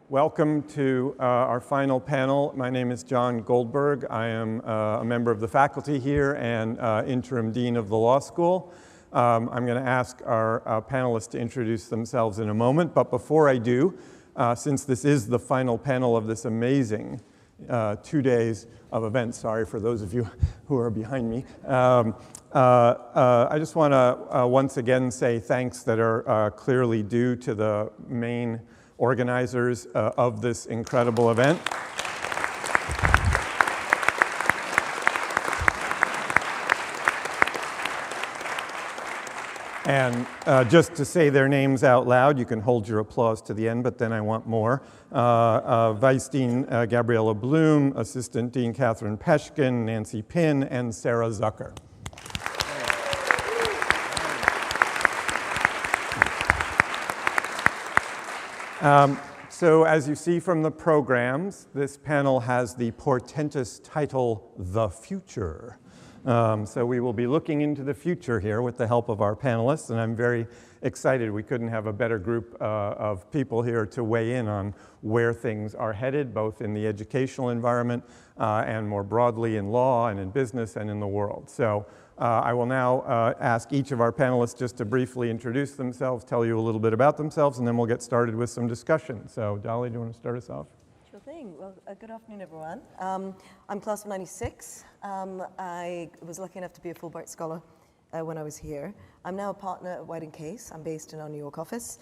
Welcome to our final panel. My name is John Goldberg. I am a member of the faculty here and interim dean of the law school. I'm going to ask our panelists to introduce themselves in a moment, but before I do, since this is the final panel of this amazing 2 days of events, sorry for those of you who are behind me, I just want to once again say thanks that are clearly due to the main organizers of this incredible event. And just to say their names out loud, you can hold your applause to the end, but then I want more. Vice Dean Gabriella Bloom, Assistant Dean Catherine Peshkin, Nancy Pinn, and Sarah Zucker. So as you see from the programs, this panel has the portentous title, The Future. So we will be looking into the future here with the help of our panelists, and I'm very excited. We couldn't have a better group of people here to weigh in on where things are headed, both in the educational environment and more broadly in law and in business and in the world. So I will now ask each of our panelists just to briefly introduce themselves, tell you a little bit about themselves, and then we'll get started with some discussion. So Dolly, do you want to start us off? Sure thing. Well, good afternoon, everyone. I'm class of 96. I was lucky enough to be a Fulbright scholar when I was here. I'm now a partner at White & Case. I'm based in our New York office,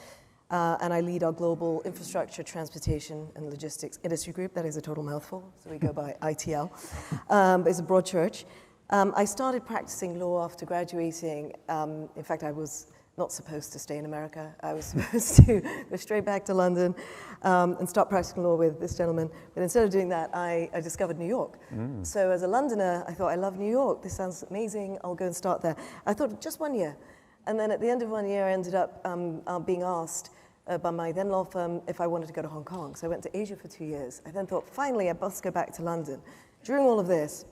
and I lead our global infrastructure, transportation, and logistics industry group. That is a total mouthful, so we go by ITL. It's a broad church. I started practicing law after graduating. In fact, I was not supposed to stay in America. I was supposed to go straight back to London and start practicing law with this gentleman. But instead of doing that, I discovered New York. So as a Londoner, I thought, I love New York. This sounds amazing. I'll go and start there. I thought just 1 year. And then at the end of 1 year, I ended up being asked by my then law firm if I wanted to go to Hong Kong. So I went to Asia for 2 years. I then thought, finally, I must go back to London. During all of this,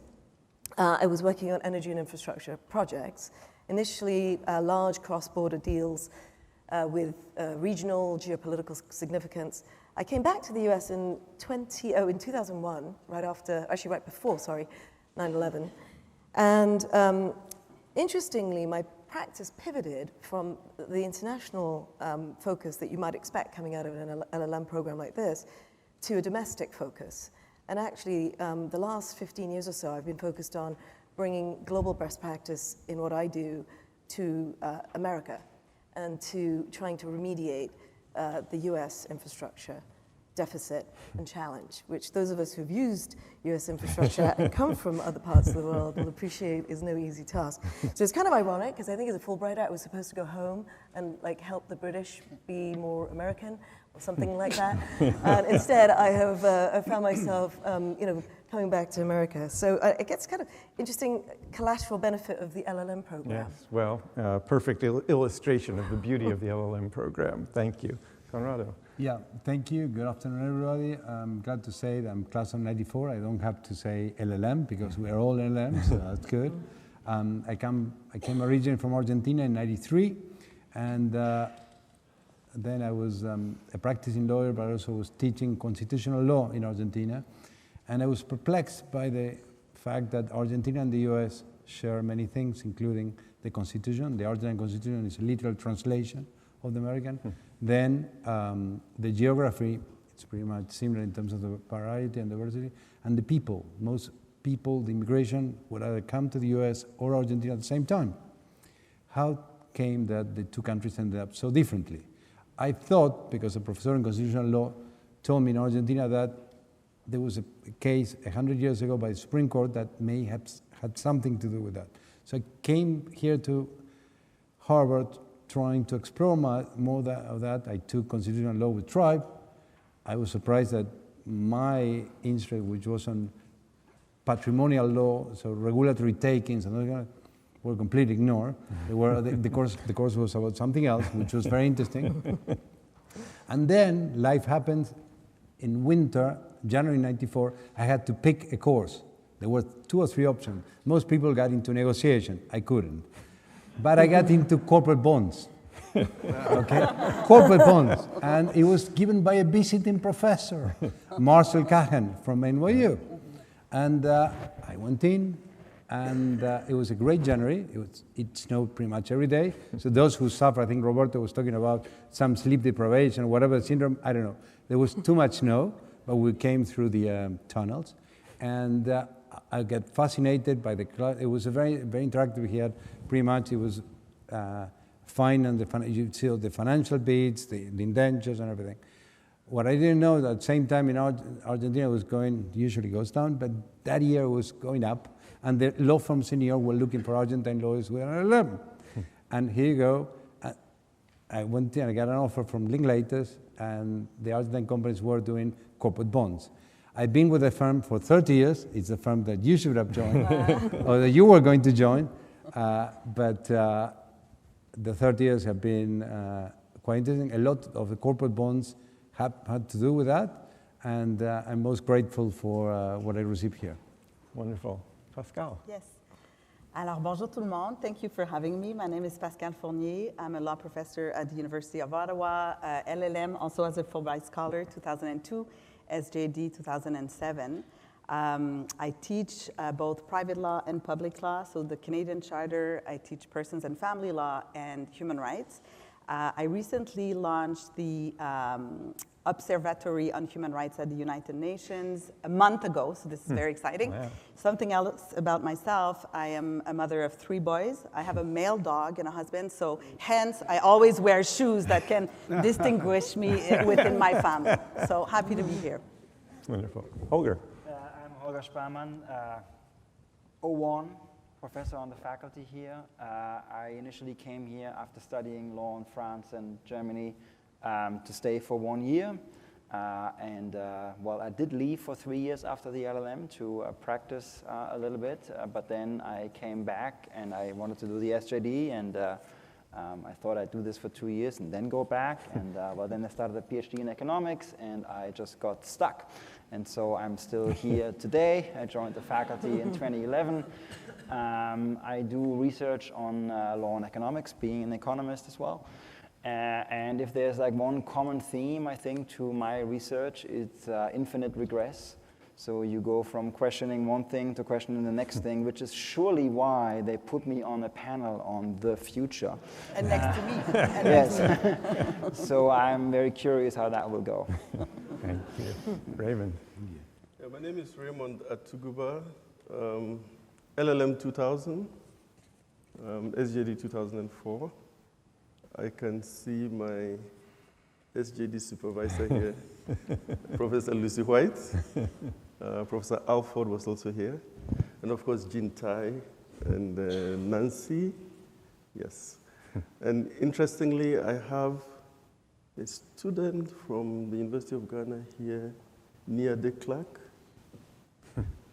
I was working on energy and infrastructure projects, initially large cross-border deals with regional geopolitical significance. I came back to the US in 2001, right before 9/11. And interestingly, my practice pivoted from the international focus that you might expect coming out of an LL.M program like this to a domestic focus. And actually, the last 15 years or so, I've been focused on bringing global best practice in what I do to America and to trying to remediate the US infrastructure deficit and challenge, which those of us who've used US infrastructure and come from other parts of the world will appreciate is no easy task. So it's kind of ironic, because I think as a Fulbrighter, I was supposed to go home and help the British be more American, or something like that. And instead, I have found myself, coming back to America. So it gets kind of interesting collateral benefit of the LL.M program. Yes, well, perfect illustration of the beauty of the LL.M program. Thank you. Conrado. Yeah, thank you. Good afternoon, everybody. I'm glad to say that I'm class of 94. I don't have to say LL.M because we are all LL.M, so that's good. I came originally from Argentina in 93, and then I was a practicing lawyer, but I also was teaching constitutional law in Argentina. And I was perplexed by the fact that Argentina and the US share many things, including the Constitution. The Argentine Constitution is a literal translation of the American. Then the geography, it's pretty much similar in terms of the variety and diversity. And the people, most people, the immigration would either come to the US or Argentina at the same time. How came that the two countries ended up so differently? I thought, because a professor in constitutional law told me in Argentina that there was a case 100 years ago by the Supreme Court that may have had something to do with that. So I came here to Harvard trying to explore more of that. I took constitutional law with Tribe. I was surprised that my interest, which was on patrimonial law, so regulatory takings, and were completely ignored. The course was about something else, which was very interesting. And then life happened in winter, January 94, I had to pick a course. There were 2 or 3 options. Most people got into negotiation. I couldn't. But I got into corporate bonds. Okay, corporate bonds, and it was given by a visiting professor, Marcel Cahen from NYU, and I went in, and it was a great January. It snowed pretty much every day. So those who suffer, I think Roberto was talking about some sleep deprivation, whatever syndrome, I don't know. There was too much snow, but we came through the tunnels, and I got fascinated by the class. It was a very, very interactive. He had pretty much, it was fine on you see the financial bids, the indentures and everything. What I didn't know, at the same time in Argentina was usually goes down, but that year it was going up. And the law firms in New York were looking for Argentine lawyers with an LL.M. And here you go. I went in and I got an offer from Linklaters, and the Argentine companies were doing corporate bonds. I've been with the firm for 30 years. It's a firm that you should have joined, or that you were going to join. But the 30 years have been quite interesting. A lot of the corporate bonds have had to do with that, and I'm most grateful for what I received here. Wonderful. Pascale. Yes. Alors, bonjour tout le monde. Thank you for having me. My name is Pascale Fournier. I'm a law professor at the University of Ottawa, LL.M, also as a Fulbright Scholar, 2002, S.J.D, 2007. I teach both private law and public law, so the Canadian Charter. I teach persons and family law and human rights. I recently launched the Observatory on Human Rights at the United Nations a month ago, so this is very exciting. Wow. Something else about myself, I am a mother of 3 boys. I have a male dog and a husband, so hence I always wear shoes that can distinguish me within my family. So happy to be here. Wonderful. Holger. I'm Holger Sparmann, 01 professor on the faculty here. I initially came here after studying law in France and Germany to stay for 1 year. Well, I did leave for 3 years after the LL.M to practice a little bit, but then I came back and I wanted to do the S.J.D, and I thought I'd do this for 2 years and then go back, and well, then I started a PhD in economics, and I just got stuck. And so I'm still here today. I joined the faculty in 2011. I do research on law and economics, being an economist as well. And if there's like one common theme, I think, to my research, it's infinite regress. So you go from questioning one thing to questioning the next thing, which is surely why they put me on a panel on the future. And next to me. Yes. So I'm very curious how that will go. Thank you. Raymond. Yeah, my name is Raymond Atuguba, LL.M 2000, S.J.D 2004. I can see my S.J.D supervisor here, Professor Lucy White. Professor Alford was also here. And of course, Jean Tai and Nancy. Yes. And interestingly, I have a student from the University of Ghana here, Nia de Clark.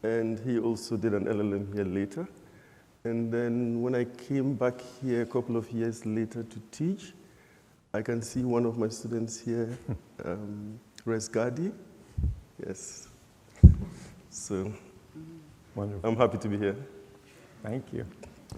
And he also did an LL.M here later. And then when I came back here a couple of years later to teach, I can see one of my students here, S.J.D. Yes. So Wonderful. I'm happy to be here. Thank you.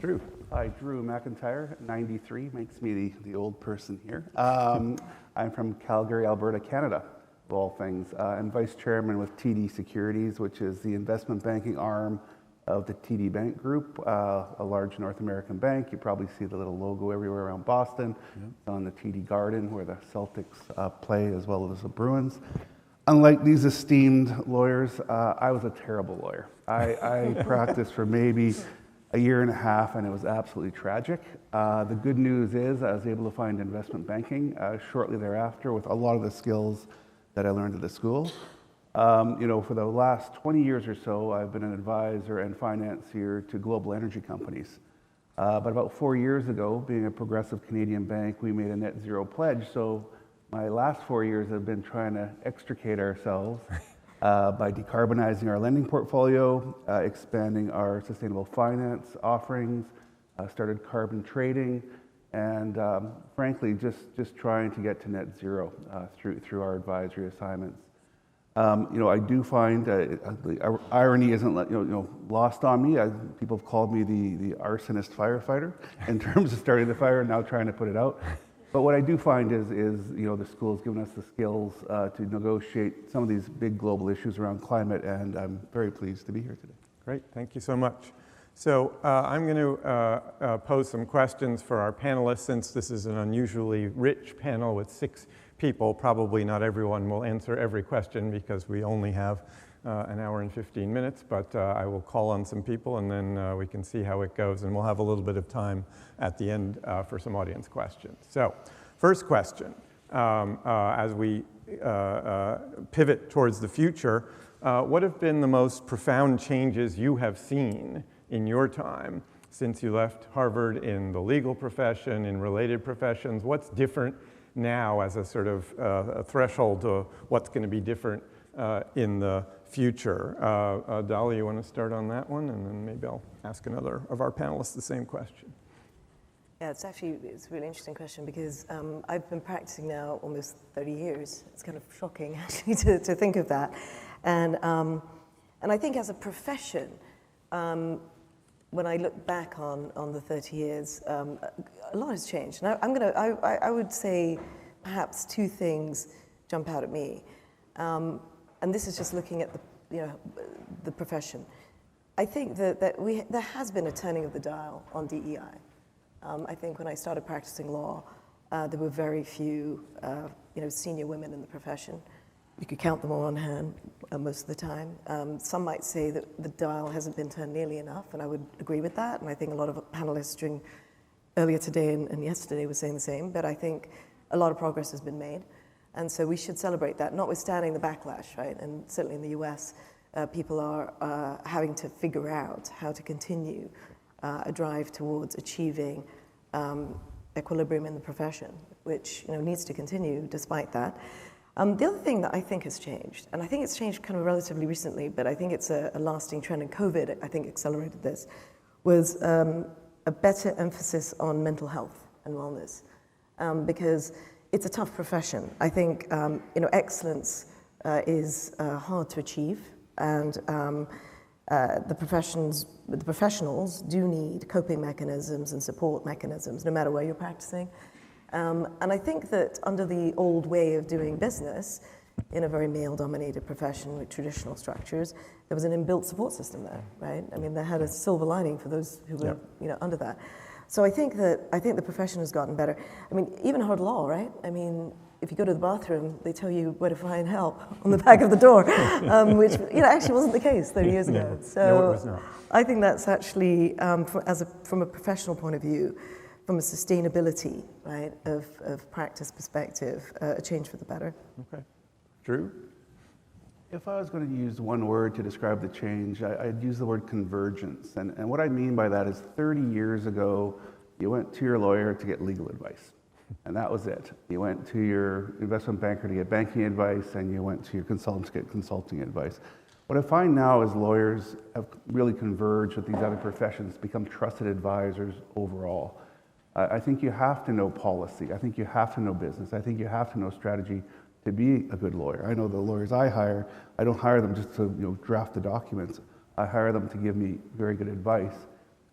Drew. Hi, Drew MacIntyre, 93, makes me the old person here. I'm from Calgary, Alberta, Canada, of all things. I'm vice chairman with TD Securities, which is the investment banking arm of the TD Bank Group, a large North American bank. You probably see the little logo everywhere around Boston. Yep. It's on the TD Garden where the Celtics play, as well as the Bruins. Unlike these esteemed lawyers, I was a terrible lawyer. I practiced for maybe a year and a half, and it was absolutely tragic. The good news is I was able to find investment banking shortly thereafter with a lot of the skills that I learned at the school. For the last 20 years or so, I've been an advisor and financier to global energy companies. But about 4 years ago, being a progressive Canadian bank, we made a net zero pledge. So my last 4 years have been trying to extricate ourselves by decarbonizing our lending portfolio, expanding our sustainable finance offerings, started carbon trading, and frankly, just trying to get to net zero through our advisory assignments. I do find the irony isn't lost on me. People have called me the arsonist firefighter in terms of starting the fire and now trying to put it out. But what I do find is the school's given us the skills to negotiate some of these big global issues around climate, and I'm very pleased to be here today. Great, thank you so much. So I'm going to pose some questions for our panelists. Since this is an unusually rich panel with 6 people, probably not everyone will answer every question because we only have an hour and 15 minutes, but I will call on some people and then we can see how it goes, and we'll have a little bit of time at the end for some audience questions. So, first question, as we pivot towards the future, what have been the most profound changes you have seen in your time since you left Harvard in the legal profession, in related professions? What's different now as a sort of a threshold to what's going to be different in the future? Dolly, you want to start on that one, and then maybe I'll ask another of our panelists the same question. Yeah, it's a really interesting question because I've been practicing now almost 30 years. It's kind of shocking actually to think of that. And I think as a profession, when I look back on the 30 years, a lot has changed. And I would say perhaps 2 things jump out at me. And this is just looking at the profession. I think that there has been a turning of the dial on DEI. I think when I started practicing law, there were very few senior women in the profession. You could count them all on hand most of the time. Some might say that the dial hasn't been turned nearly enough, and I would agree with that. And I think a lot of panelists earlier today and yesterday were saying the same, but I think a lot of progress has been made. And so we should celebrate that, notwithstanding the backlash, right? And certainly in the US, people are having to figure out how to continue a drive towards achieving equilibrium in the profession, which needs to continue despite that. The other thing that I think has changed, and I think it's changed kind of relatively recently, but I think it's a lasting trend, and COVID, I think, accelerated this, was a better emphasis on mental health and wellness, because it's a tough profession. I think excellence is hard to achieve, and the professionals do need coping mechanisms and support mechanisms, no matter where you're practicing. And I think that under the old way of doing business, in a very male-dominated profession with traditional structures, there was an inbuilt support system there, right? I mean, they had a silver lining for those who were under that. So I think the profession has gotten better. I mean, even hard law, right? I mean, if you go to the bathroom, they tell you where to find help on the back of the door, which actually wasn't the case 30 years ago. So it was not. I think that's actually, from a professional point of view, from a sustainability, right, of practice perspective, a change for the better. Okay. Drew? If I was going to use one word to describe the change, I'd use the word convergence. And what I mean by that is 30 years ago, you went to your lawyer to get legal advice, and that was it. You went to your investment banker to get banking advice, and you went to your consultant to get consulting advice. What I find now is lawyers have really converged with these other professions, become trusted advisors overall. I think you have to know policy. I think you have to know business. I think you have to know strategy to be a good lawyer. I know the lawyers I hire, I don't hire them just to draft the documents. I hire them to give me very good advice.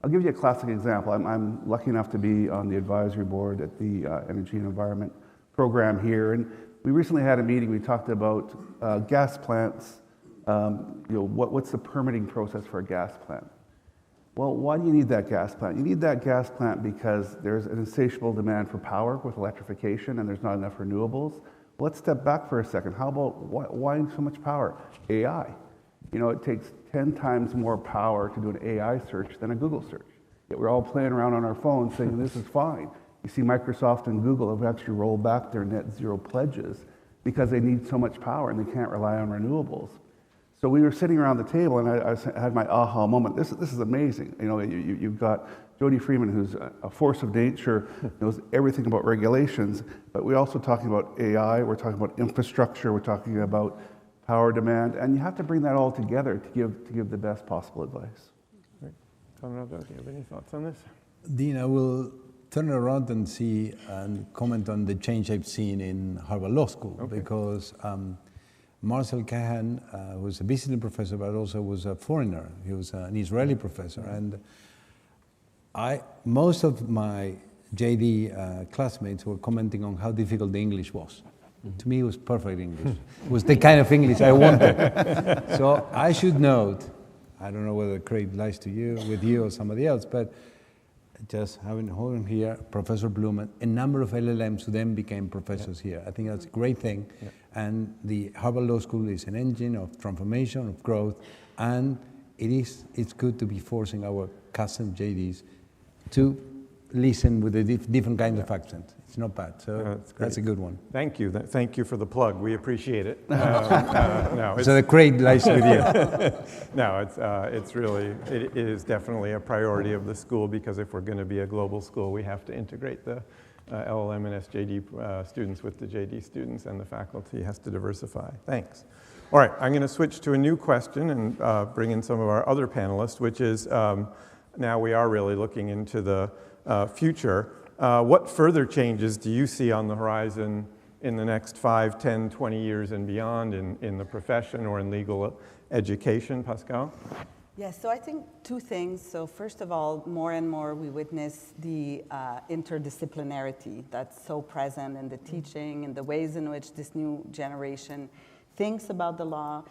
I'll give you a classic example. I'm lucky enough to be on the advisory board at the Energy and Environment program here, and we recently had a meeting. We talked about gas plants. What's the permitting process for a gas plant? Well, why do you need that gas plant? You need that gas plant because there's an insatiable demand for power with electrification, and there's not enough renewables. Well, let's step back for a second. How about why so much power? AI. It takes 10 times more power to do an AI search than a Google search. Yet we're all playing around on our phones saying this is fine. You see Microsoft and Google have actually rolled back their net zero pledges because they need so much power and they can't rely on renewables. So we were sitting around the table, and I had my aha moment. This is amazing. You've got Jody Freeman, who's a force of nature, knows everything about regulations, but we're also talking about AI, we're talking about infrastructure, we're talking about power demand, and you have to bring that all together to give the best possible advice. Great. Conrado, do you have any thoughts on this? Dean, I will turn around and see and comment on the change I've seen in Harvard Law School, because Marcel Kahan was a visiting professor, but also was a foreigner. He was an Israeli professor, and most of my S.J.D. Classmates were commenting on how difficult the English was. To me, it was perfect English. It was the kind of English I wanted. So I should note, I don't know whether the credit lies to you, with you or somebody else, but just holding here, Professor Bloom, and a number of LLMs who then became professors here. I think that's a great thing. And the Harvard Law School is an engine of transformation, of growth, and it's good to be forcing our custom JDs to listen with a different kinds of accent. It's not bad, so that's a good one. Thank you. Thank you for the plug. We appreciate it. So the credit lies with you. No, it is definitely a priority of the school, because if we're going to be a global school, we have to integrate the LL.M. and S.J.D. Students with the JD students, and the faculty has to diversify. Thanks. All right, I'm going to switch to a new question and bring in some of our other panelists, which is now we are really looking into the future. What further changes do you see on the horizon in the next 5, 10, 20 years and beyond in the profession or in legal education? Pascale? Yes, so I think two things. So first of all, more and more we witness the interdisciplinarity that's so present in the teaching and the ways in which this new generation thinks about the law.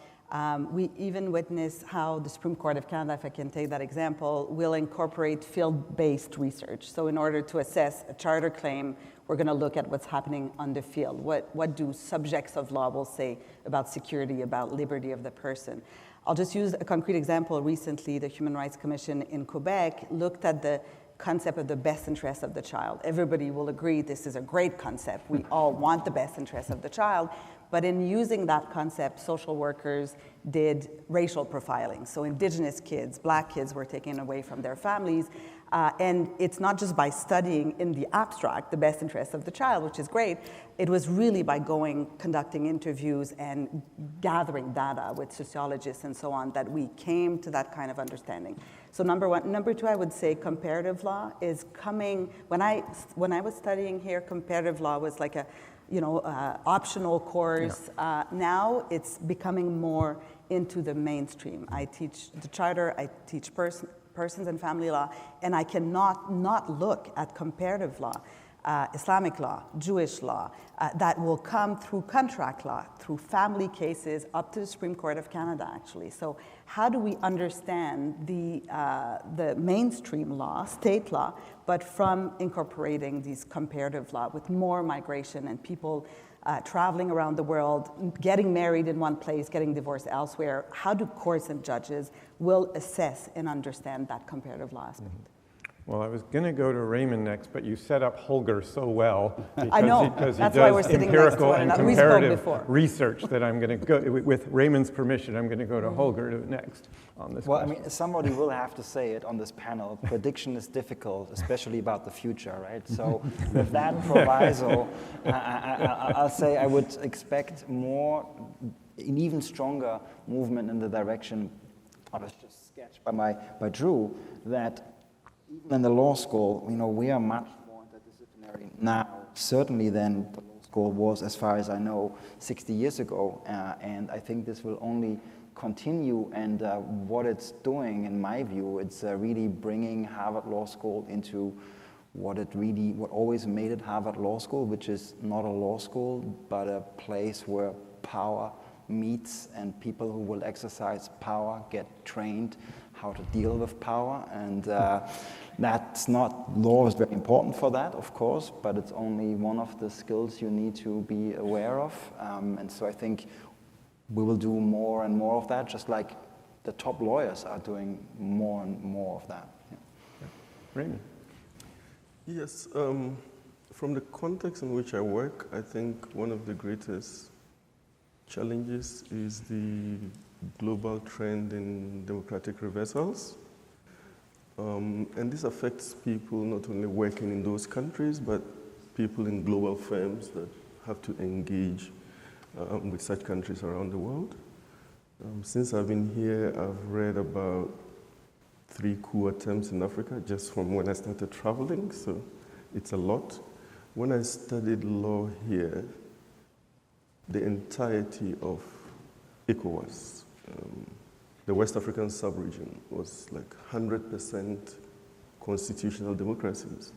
We even witness how the Supreme Court of Canada, if I can take that example, will incorporate field-based research. So in order to assess a charter claim, we're going to look at what's happening on the field. What do subjects of law will say about security, about liberty of the person? I'll just use a concrete example. Recently, the Human Rights Commission in Quebec looked at the concept of the best interest of the child. Everybody will agree this is a great concept. We all want the best interest of the child. But in using that concept, social workers did racial profiling. So Indigenous kids, Black kids were taken away from their families. And it's not just by studying in the abstract the best interest of the child, which is great. It was really by conducting interviews and gathering data with sociologists and so on that we came to that kind of understanding. So number one. Number two, I would say comparative law is coming. When I was studying here, comparative law was like a optional course. Yeah. Now it's becoming more into the mainstream. I teach the charter, I teach persons and family law, and I cannot not look at comparative law, Islamic law, Jewish law, that will come through contract law, through family cases, up to the Supreme Court of Canada, actually. So how do we understand the mainstream law, state law, but from incorporating these comparative law with more migration and people traveling around the world, getting married in one place, getting divorced elsewhere? How do courts and judges will assess and understand that comparative law aspect? Mm-hmm. Well, I was going to go to Raymond next, but you set up Holger so well because I know. Because That's he why we're does sitting empirical next to and one another. comparative research that I'm going to go, with Raymond's permission, I'm going to go to Holger next on this question. I mean, somebody will have to say it on this panel. Prediction is difficult, especially about the future, right? So with that proviso, I'll say I would expect an even stronger movement in the direction I was just sketched by Drew, that even in the law school, we are much more interdisciplinary now, certainly than the law school was, as far as I know, 60 years ago. And I think this will only continue. And what it's doing, in my view, it's really bringing Harvard Law School into what always made it Harvard Law School, which is not a law school, but a place where power meets and people who will exercise power get trained how to deal with power, and law is very important for that, of course, but it's only one of the skills you need to be aware of, and so I think we will do more and more of that, just like the top lawyers are doing more and more of that. Yeah. Raymond? Yes, from the context in which I work, I think one of the greatest challenges is the global trend in democratic reversals. And this affects people not only working in those countries, but people in global firms that have to engage with such countries around the world. Since I've been here, I've read about 3 coup attempts in Africa just from when I started traveling, so it's a lot. When I studied law here, the entirety of ECOWAS, the West African sub-region, was like 100% constitutional democracies.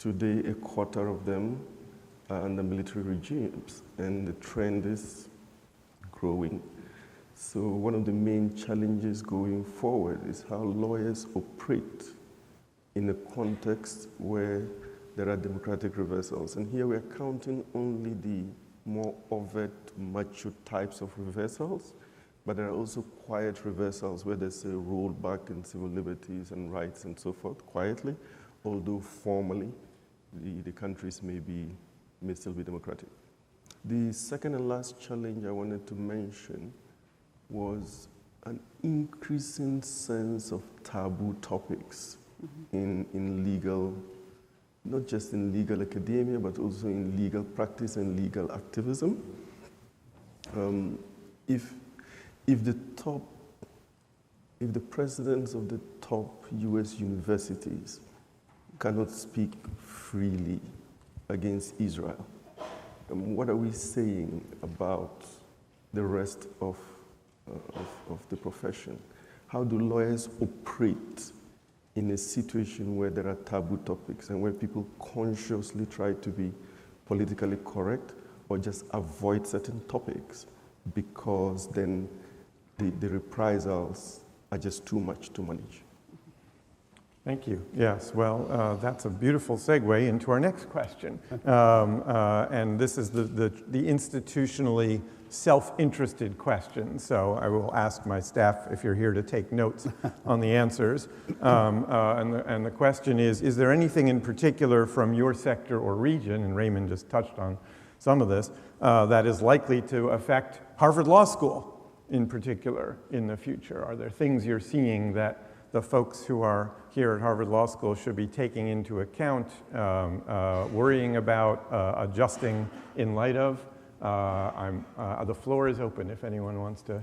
Today, a quarter of them are under military regimes, and the trend is growing. So one of the main challenges going forward is how lawyers operate in a context where there are democratic reversals. And here we're counting only the more overt, macho types of reversals, but there are also quiet reversals where there's a rollback in civil liberties and rights and so forth, quietly, although formally the countries may still be democratic. The second and last challenge I wanted to mention was an increasing sense of taboo topics in legal, not just in legal academia, but also in legal practice and legal activism. If the presidents of the top US universities cannot speak freely against Israel, what are we saying about the rest of the profession? How do lawyers operate in a situation where there are taboo topics and where people consciously try to be politically correct or just avoid certain topics because then the reprisals are just too much to manage? Thank you. Yes, well, that's a beautiful segue into our next question. And this is the institutionally self-interested question. So I will ask my staff if you're here to take notes on the answers. And the question is there anything in particular from your sector or region, and Raymond just touched on some of this, that is likely to affect Harvard Law School in particular in the future? Are there things you're seeing that the folks who are here at Harvard Law School should be taking into account, worrying about, adjusting in light of? The floor is open if anyone wants to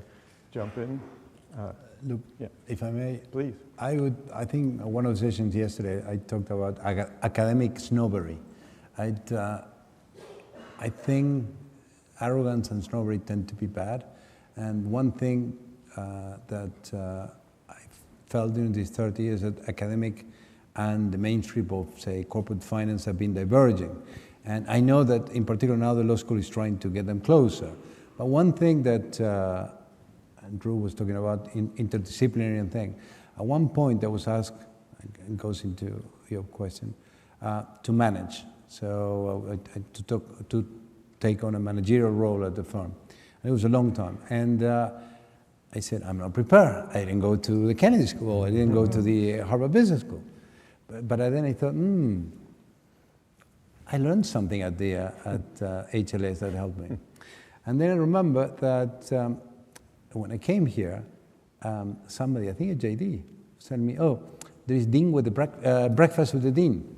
jump in. Look, yeah. if I may, Please. I think one of the sessions yesterday, I talked about academic snobbery. I think arrogance and snobbery tend to be bad. And one thing that I felt during these 30 years that academic and the mainstream of, say, corporate finance have been diverging. And I know that in particular now the law school is trying to get them closer. But one thing that Drew was talking about, interdisciplinary thing, at one point I was asked, and goes into your question, to manage. So to take on a managerial role at the firm. And it was a long time. And I said, I'm not prepared. I didn't go to the Kennedy School. I didn't go to the Harvard Business School. But then I thought, I learned something at HLS that helped me. And then I remember that when I came here, somebody, I think S.J.D, sent me, there is Dean with the breakfast with the Dean.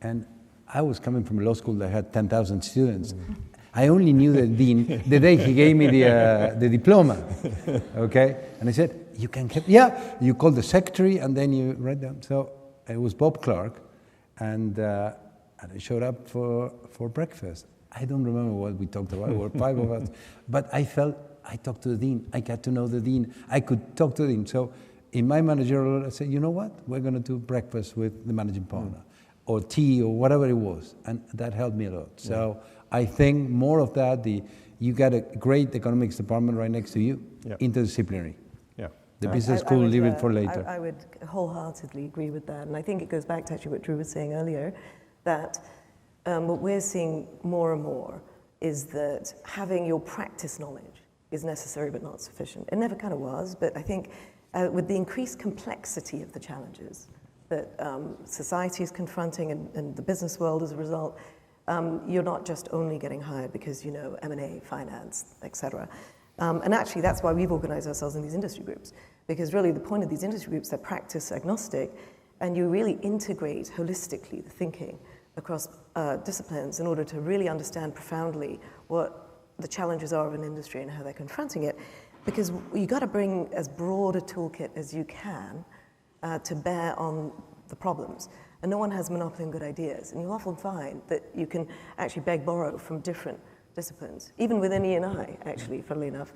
And I was coming from a law school that had 10,000 students. I only knew the Dean the day he gave me the diploma, okay? And I said, you can keep, you call the secretary and then you write down. So it was Bob Clark, and I showed up for breakfast. I don't remember what we talked about, there were 5 of us, but I felt I talked to the Dean, I got to know the Dean, I could talk to the Dean. So in my managerial role, I said, you know what, we're gonna do breakfast with the managing partner, or tea, or whatever it was, and that helped me a lot. So I think more of that, you got a great economics department right next to you, interdisciplinary. Yeah. The business school, leave it for later. I would wholeheartedly agree with that. And I think it goes back to actually what Drew was saying earlier, that what we're seeing more and more is that having your practice knowledge is necessary but not sufficient. It never kind of was, but I think with the increased complexity of the challenges that society is confronting and the business world as a result, you're not just only getting hired because you know M&A, finance, etc. And actually that's why we've organized ourselves in these industry groups, because really the point of these industry groups, they're practice agnostic, and you really integrate holistically the thinking across disciplines in order to really understand profoundly what the challenges are of an industry and how they're confronting it, because you got to bring as broad a toolkit as you can to bear on the problems. And no one has a monopoly on good ideas. And you'll often find that you can actually borrow from different disciplines, even within E&I, actually, funnily enough.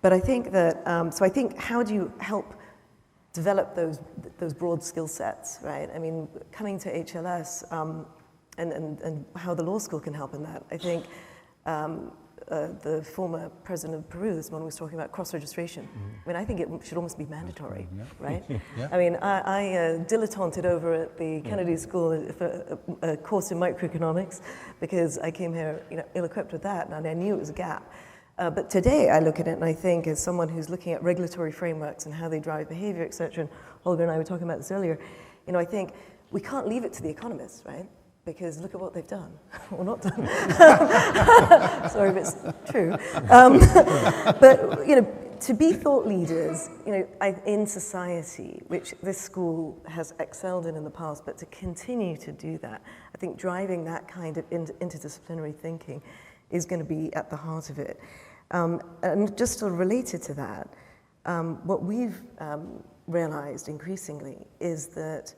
But I think that, so I think how do you help develop those broad skill sets, right? I mean, coming to HLS, and how the law school can help in that. I think the former president of Peru, this morning, was talking about cross-registration. I mean, I think it should almost be mandatory, right? Yeah. I mean, I dilettanted over at the Kennedy School for a course in microeconomics because I came here, ill-equipped with that, and I knew it was a gap. But today, I look at it and I think, as someone who's looking at regulatory frameworks and how they drive behavior, et cetera, and Holger and I were talking about this earlier, I think we can't leave it to the economists, right? Because look at what they've done, or not done. Sorry if it's true. But, to be thought leaders, in society, which this school has excelled in the past, but to continue to do that, I think driving that kind of interdisciplinary thinking is going to be at the heart of it. And just sort of related to that, what we've realized increasingly is that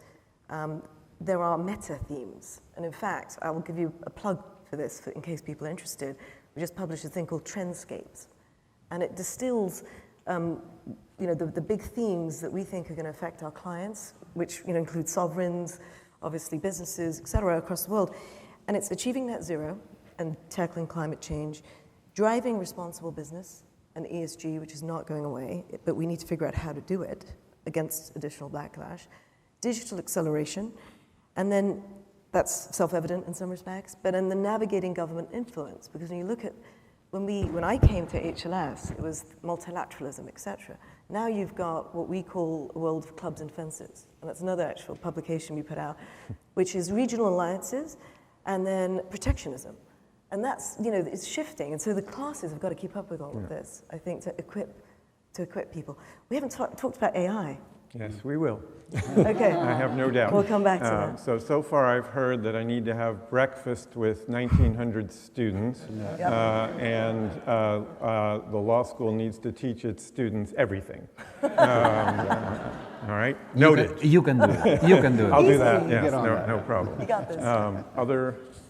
there are meta themes. And in fact, I will give you a plug for this in case people are interested. We just published a thing called Trendscapes. And it distills the big themes that we think are going to affect our clients, which include sovereigns, obviously businesses, et cetera, across the world. And it's achieving net zero and tackling climate change, driving responsible business and ESG, which is not going away, but we need to figure out how to do it against additional backlash, digital acceleration, and then that's self-evident in some respects, but in the navigating government influence, because when you look at, when I came to HLS, it was multilateralism, et cetera. Now you've got what we call a world of clubs and fences, and that's another actual publication we put out, which is regional alliances and then protectionism. And that's, it's shifting, and so the classes have got to keep up with all of this, I think, to equip people. We haven't talked about AI. Yes, we will. Okay. I have no doubt. We'll come back to that. So far I've heard that I need to have breakfast with 1,900 students, and the law school needs to teach its students everything. All right, noted. You can do it. You can do it. I'll do that, yes, Get on that. no problem. You got this.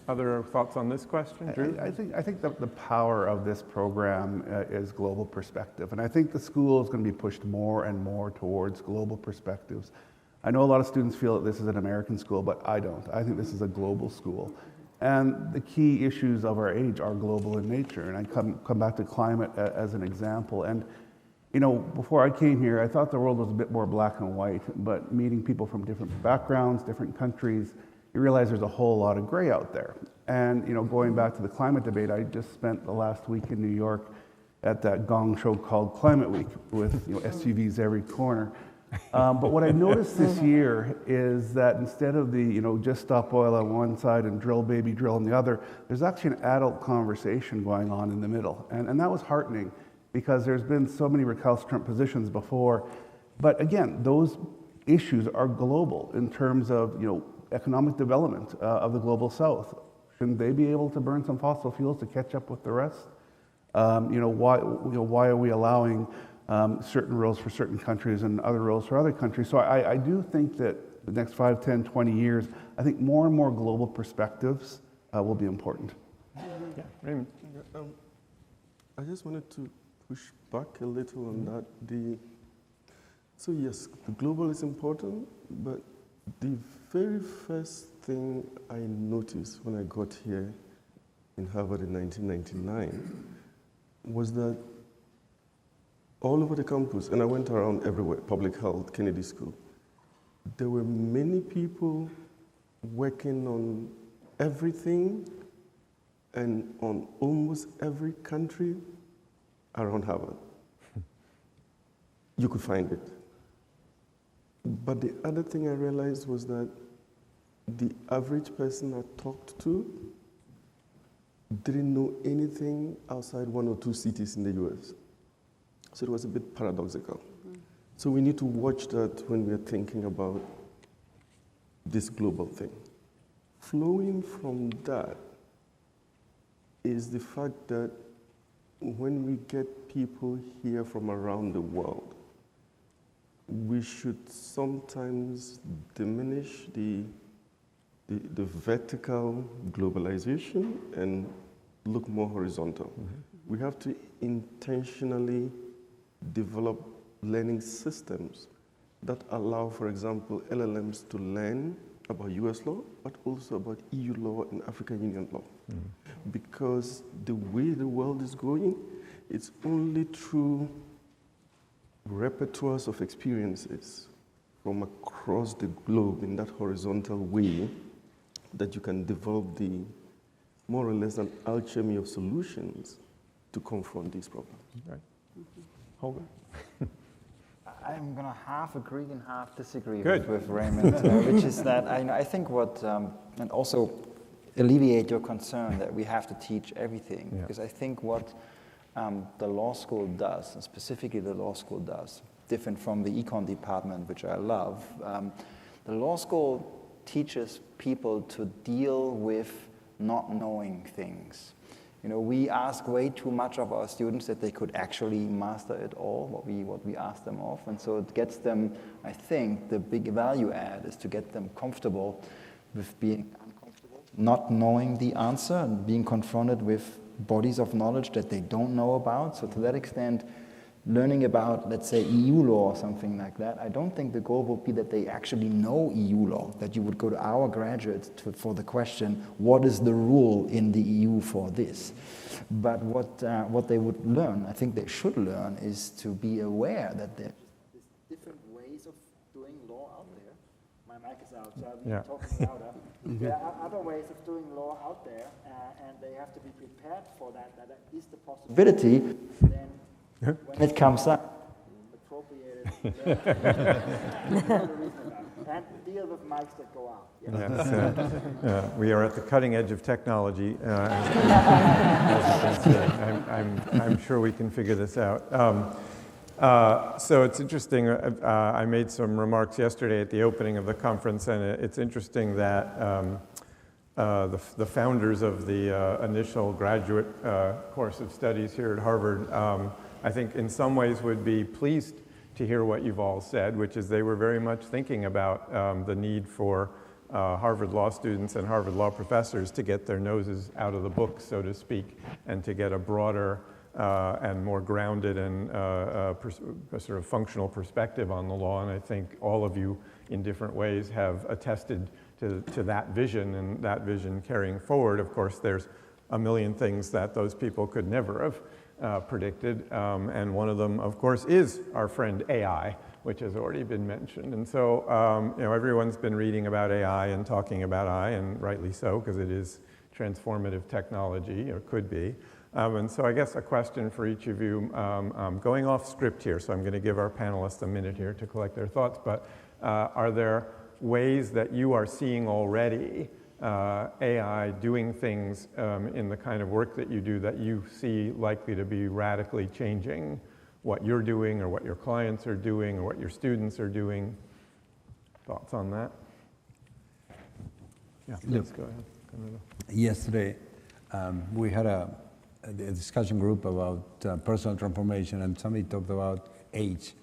Other thoughts on this question, Drew? I think the power of this program is global perspective. And I think the school is going to be pushed more and more towards global perspectives. I know a lot of students feel that this is an American school, but I don't. I think this is a global school. And the key issues of our age are global in nature. And I come back to climate as an example. And before I came here, I thought the world was a bit more black and white, but meeting people from different backgrounds, different countries, you realize there's a whole lot of gray out there. And going back to the climate debate, I just spent the last week in New York at that gong show called Climate Week with SUVs every corner. But what I noticed this year is that instead of the just stop oil on one side and drill baby drill on the other, there's actually an adult conversation going on in the middle. And that was heartening because there's been so many recalcitrant positions before. But again, those issues are global in terms of economic development of the global south. Shouldn't they be able to burn some fossil fuels to catch up with the rest? Why are we allowing certain rules for certain countries and other rules for other countries? So I do think that the next 5, 10, 20 years, I think more and more global perspectives will be important. Yeah, Raymond. I just wanted to push back a little on that. So yes, the global is important, but the very first thing I noticed when I got here in Harvard in 1999 was that all over the campus, and I went around everywhere, public health, Kennedy School, there were many people working on everything and on almost every country around Harvard. You could find it. But the other thing I realized was that the average person I talked to didn't know anything outside 1 or 2 cities in the US. So it was a bit paradoxical. Mm-hmm. So we need to watch that when we're thinking about this global thing. Flowing from that is the fact that when we get people here from around the world, we should sometimes diminish the vertical globalization and look more horizontal. Mm-hmm. We have to intentionally develop learning systems that allow, for example, LLMs to learn about US law, but also about EU law and African Union law. Because the way the world is going, it's only through repertoires of experiences from across the globe in that horizontal way that you can develop the more or less an alchemy of solutions to confront these problems. Right. Holger? I'm going to half agree and half disagree Good. with Raymond, which is that I think what, and also alleviate your concern that we have to teach everything, because I think what the law school does, and specifically the law school does, different from the econ department, which I love, the law school teaches people to deal with not knowing things. You know, we ask way too much of our students that they could actually master it all, what we ask them of. And so it gets them, I think, the big value add is to get them comfortable with being uncomfortable, not knowing the answer, and being confronted with bodies of knowledge that they don't know about. So to that extent, learning about, let's say, EU law or something like that, I don't think the goal would be that they actually know EU law, that you would go to our graduates for the question, what is the rule in the EU for this? But what they would learn, I think they should learn, is to be aware that there's different ways of doing law out there. My mic is out, so I'm talking louder. There are other ways of doing law out there, and they have to be prepared for that is the possibility. Then when it comes up, appropriated, and deal with mics that go out. Yes, we are at the cutting edge of technology. I'm sure we can figure this out. So it's interesting, I made some remarks yesterday at the opening of the conference, and it's interesting that the founders of the initial graduate course of studies here at Harvard, I think in some ways would be pleased to hear what you've all said, which is they were very much thinking about the need for Harvard law students and Harvard law professors to get their noses out of the book, so to speak, and to get a broader and more grounded and sort of functional perspective on the law. And I think all of you in different ways have attested to that vision, and that vision carrying forward. Of course, there's a million things that those people could never have predicted, and one of them, of course, is our friend AI, which has already been mentioned. And so, you know, everyone's been reading about AI and talking about AI, and rightly so, because it is transformative technology, or could be. And so I guess a question for each of you, going off script here, so I'm going to give our panelists a minute here to collect their thoughts, but are there ways that you are seeing already AI doing things in the kind of work that you do that you see likely to be radically changing what you're doing or what your clients are doing or what your students are doing? Thoughts on that? Yeah, please go ahead. Yesterday, we had a discussion group about personal transformation, and somebody talked about H.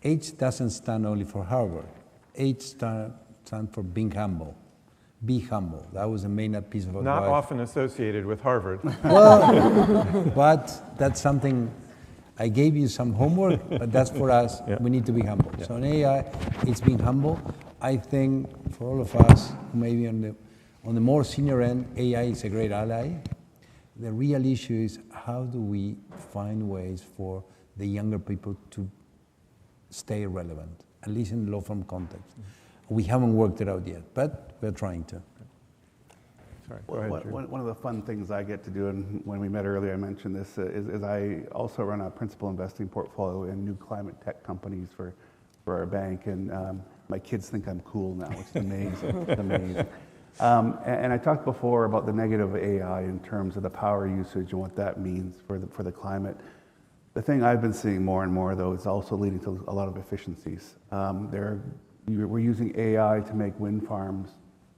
H doesn't stand only for Harvard. H stands for being humble. Be humble. That was the main piece of advice. Not often associated with Harvard. Well, but that's something, I gave you some homework, but that's for us. Yeah. We need to be humble. Yeah. So in AI, it's being humble. I think for all of us, maybe on the more senior end, AI is a great ally. The real issue is how do we find ways for the younger people to stay relevant, at least in the law firm context. We haven't worked it out yet, but we're trying to. Sorry, go ahead, Drew. One of the fun things I get to do, and when we met earlier I mentioned this, is I also run a principal investing portfolio in new climate tech companies for our bank, and my kids think I'm cool now, which is amazing. It's amazing. And I talked before about the negative of AI in terms of the power usage and what that means for the climate. The thing I've been seeing more and more, though, is also leading to a lot of efficiencies. We're using AI to make wind farms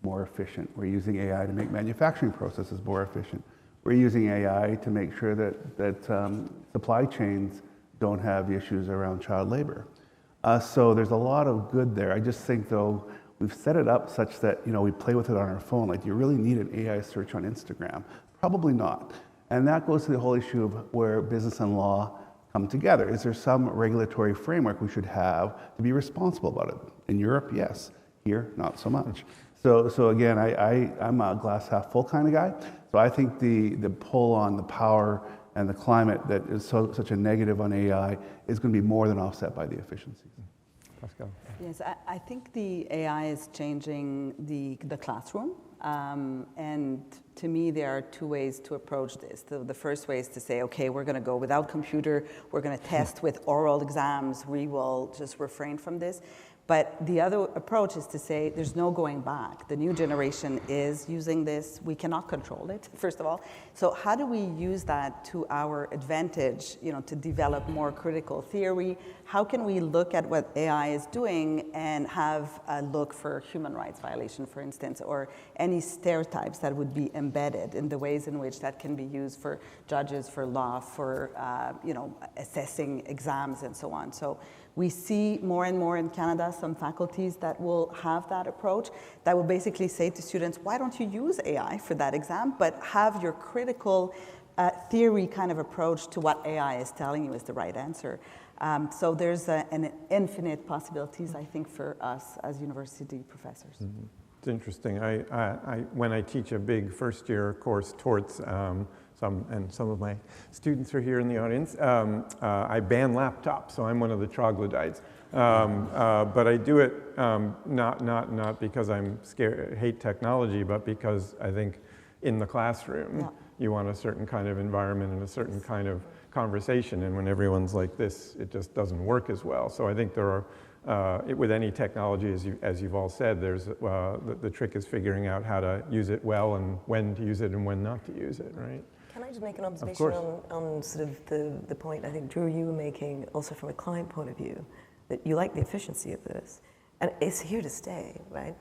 more efficient. We're using AI to make manufacturing processes more efficient. We're using AI to make sure that supply chains don't have issues around child labor. So there's a lot of good there. I just think, though, we've set it up such that, you know, we play with it on our phone. Like, do you really need an AI search on Instagram? Probably not. And that goes to the whole issue of where business and law come together. Is there some regulatory framework we should have to be responsible about it? In Europe, yes. Here, not so much. So again, I'm a glass half full kind of guy. So I think the pull on the power and the climate that is such a negative on AI is going to be more than offset by the efficiencies. Pascale. Yes, I think the AI is changing the classroom. And to me, there are two ways to approach this. The first way is to say, okay, we're going to go without computer. We're going to test with oral exams. We will just refrain from this. But the other approach is to say there's no going back. The new generation is using this. We cannot control it, first of all. So how do we use that to our advantage, to develop more critical theory? How can we look at what AI is doing and have a look for human rights violation, for instance, or any stereotypes that would be embedded in the ways in which that can be used for judges, for law, for assessing exams and so on. So we see more and more in Canada some faculties that will have that approach, that will basically say to students, why don't you use AI for that exam, but have your critical theory kind of approach to what AI is telling you is the right answer. So there's an infinite possibilities, I think, for us as university professors. Mm-hmm. It's interesting. When I teach a big first-year course, torts, some of my students are here in the audience, I ban laptops, so I'm one of the troglodytes. But I do it not because I'm scared, hate technology, but because I think in the classroom, you want a certain kind of environment and a certain kind of conversation, and when everyone's like this, it just doesn't work as well. So I think there are, with any technology, as you've all said, there's the trick is figuring out how to use it well and when to use it and when not to use it, right? Can I just make an observation on sort of the point I think, Drew, you were making also from a client point of view, that you like the efficiency of this, and it's here to stay, right?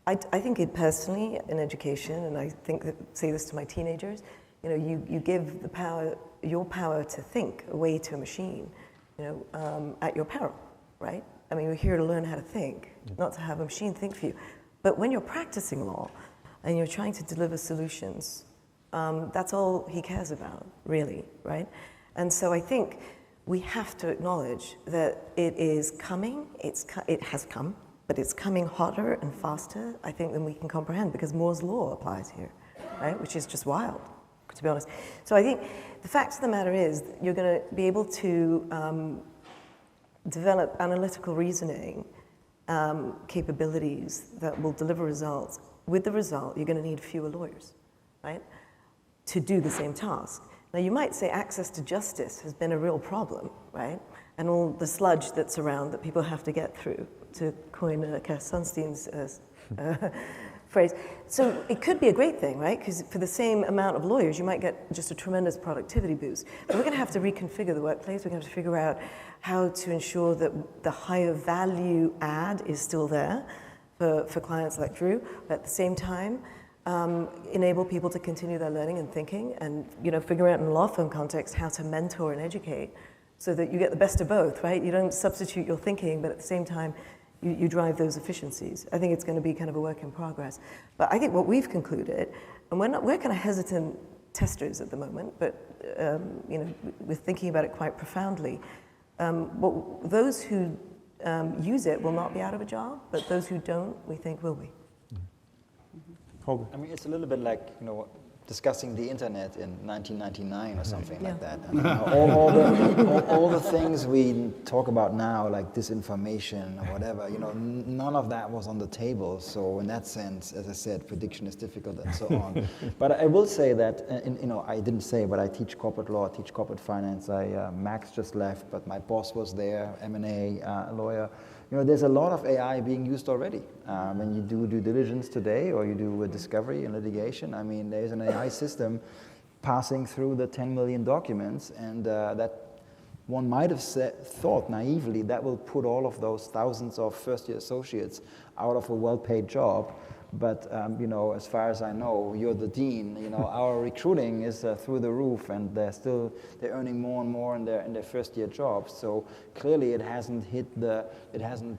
I think it personally in education, and I think say this to my teenagers, you give your power to think away to a machine, at your peril, right? I mean, we're here to learn how to think, not to have a machine think for you. But when you're practicing law and you're trying to deliver solutions, that's all he cares about, really, right? And so I think we have to acknowledge that it is coming, it has come, but it's coming hotter and faster, I think, than we can comprehend, because Moore's law applies here, right? Which is just wild, to be honest. So I think the fact of the matter is you're going to be able to develop analytical reasoning capabilities that will deliver results. With the result, you're going to need fewer lawyers, right, to do the same task. Now, you might say access to justice has been a real problem, right? And all the sludge that's around that people have to get through, to coin Cass Sunstein's phrase. So it could be a great thing, right? Because for the same amount of lawyers, you might get just a tremendous productivity boost. But we're going to have to reconfigure the workplace. We're going to have to figure out how to ensure that the higher value add is still there for clients like Drew, but at the same time, enable people to continue their learning and thinking, and figure out in a law firm context how to mentor and educate so that you get the best of both, right? You don't substitute your thinking, but at the same time, you drive those efficiencies. I think it's going to be kind of a work in progress. But I think what we've concluded, and we're kind of hesitant testers at the moment, but we're thinking about it quite profoundly. Those who use it will not be out of a job, but those who don't, we think will be. I mean, it's a little bit like, discussing the internet in 1999 or something like that. And, all the things we talk about now, like disinformation or whatever, none of that was on the table. So in that sense, as I said, prediction is difficult and so on. But I will say that, I didn't say, but I teach corporate law, I teach corporate finance. Max just left, but my boss was there, M&A lawyer. There's a lot of AI being used already. When you do due diligence today, or you do a discovery in litigation, I mean, there's an AI system passing through the 10 million documents, and that one might have thought naively that will put all of those thousands of first-year associates out of a well-paid job. But as far as I know, you're the dean. Our recruiting is through the roof, and they're earning more and more in their first-year jobs. So clearly, it hasn't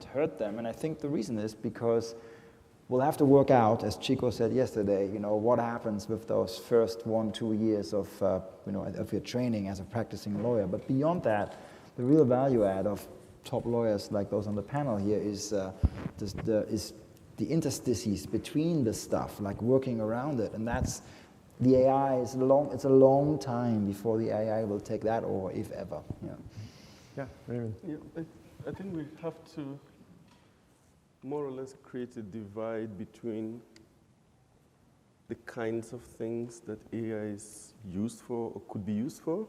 hurt them. And I think the reason is because we'll have to work out, as Chico said yesterday, what happens with those first 1-2 years of your training as a practicing lawyer. But beyond that, the real value add of top lawyers like those on the panel here is the interstices between the stuff, like working around it. And that's the AI. It's a long time before the AI will take that over, if ever. Yeah. Yeah, Raymond. Yeah, I think we have to more or less create a divide between the kinds of things that AI is used for or could be used for.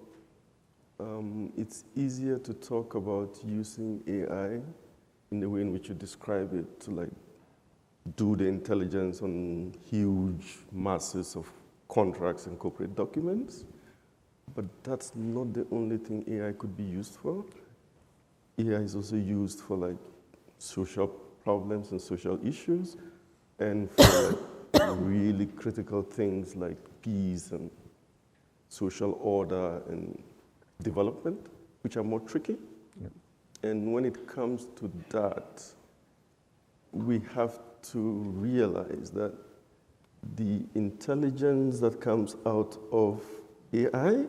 It's easier to talk about using AI in the way in which you describe it to like do the intelligence on huge masses of contracts and corporate documents. But that's not the only thing AI could be used for. AI is also used for like social problems and social issues, and for really critical things like peace and social order and development, which are more tricky. Yep. And when it comes to that, we have to realize that the intelligence that comes out of AI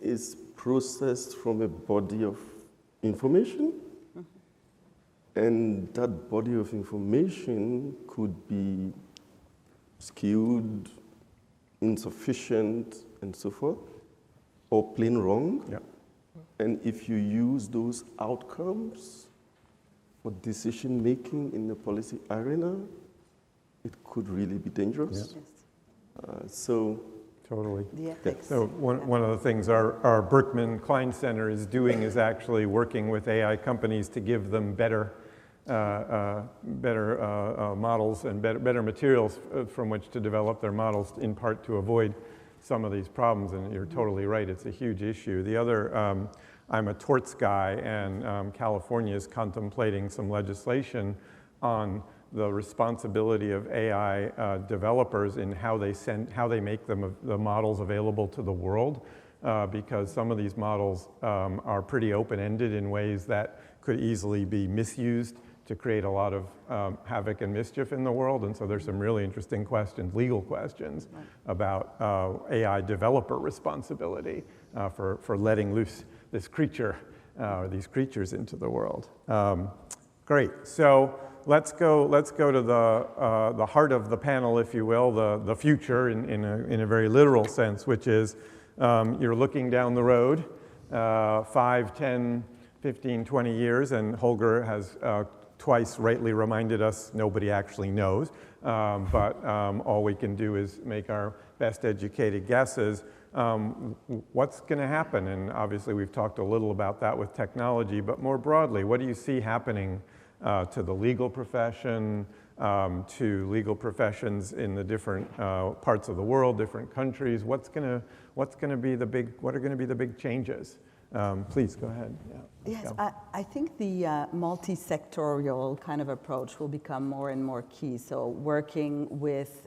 is processed from a body of information. And that body of information could be skewed, insufficient, and so forth, or plain wrong. Yeah. And if you use those outcomes for decision making in the policy arena, it could really be dangerous. Yeah. Totally. The ethics. So one of the things our Berkman Klein Center is doing is actually working with AI companies to give them better models and better materials from which to develop their models, in part to avoid some of these problems. And you're totally right, it's a huge issue. The other, I'm a torts guy, and California is contemplating some legislation on the responsibility of AI developers in how they make the models available to the world, because some of these models are pretty open-ended in ways that could easily be misused to create a lot of havoc and mischief in the world. And so there's some really interesting questions, legal questions, about AI developer responsibility for letting loose this creature, or these creatures into the world. Great, so let's go to the heart of the panel, if you will, the future in a very literal sense, which is you're looking down the road 5, 10, 15, 20 years, and Holger has twice rightly reminded us nobody actually knows, but all we can do is make our best educated guesses. What's going to happen? And obviously we've talked a little about that with technology, but more broadly, what do you see happening to the legal profession, to legal professions in the different parts of the world, different countries? What are going to be the big changes? Please go ahead. Yeah, yes, I think the multi-sectorial kind of approach will become more and more key. So working with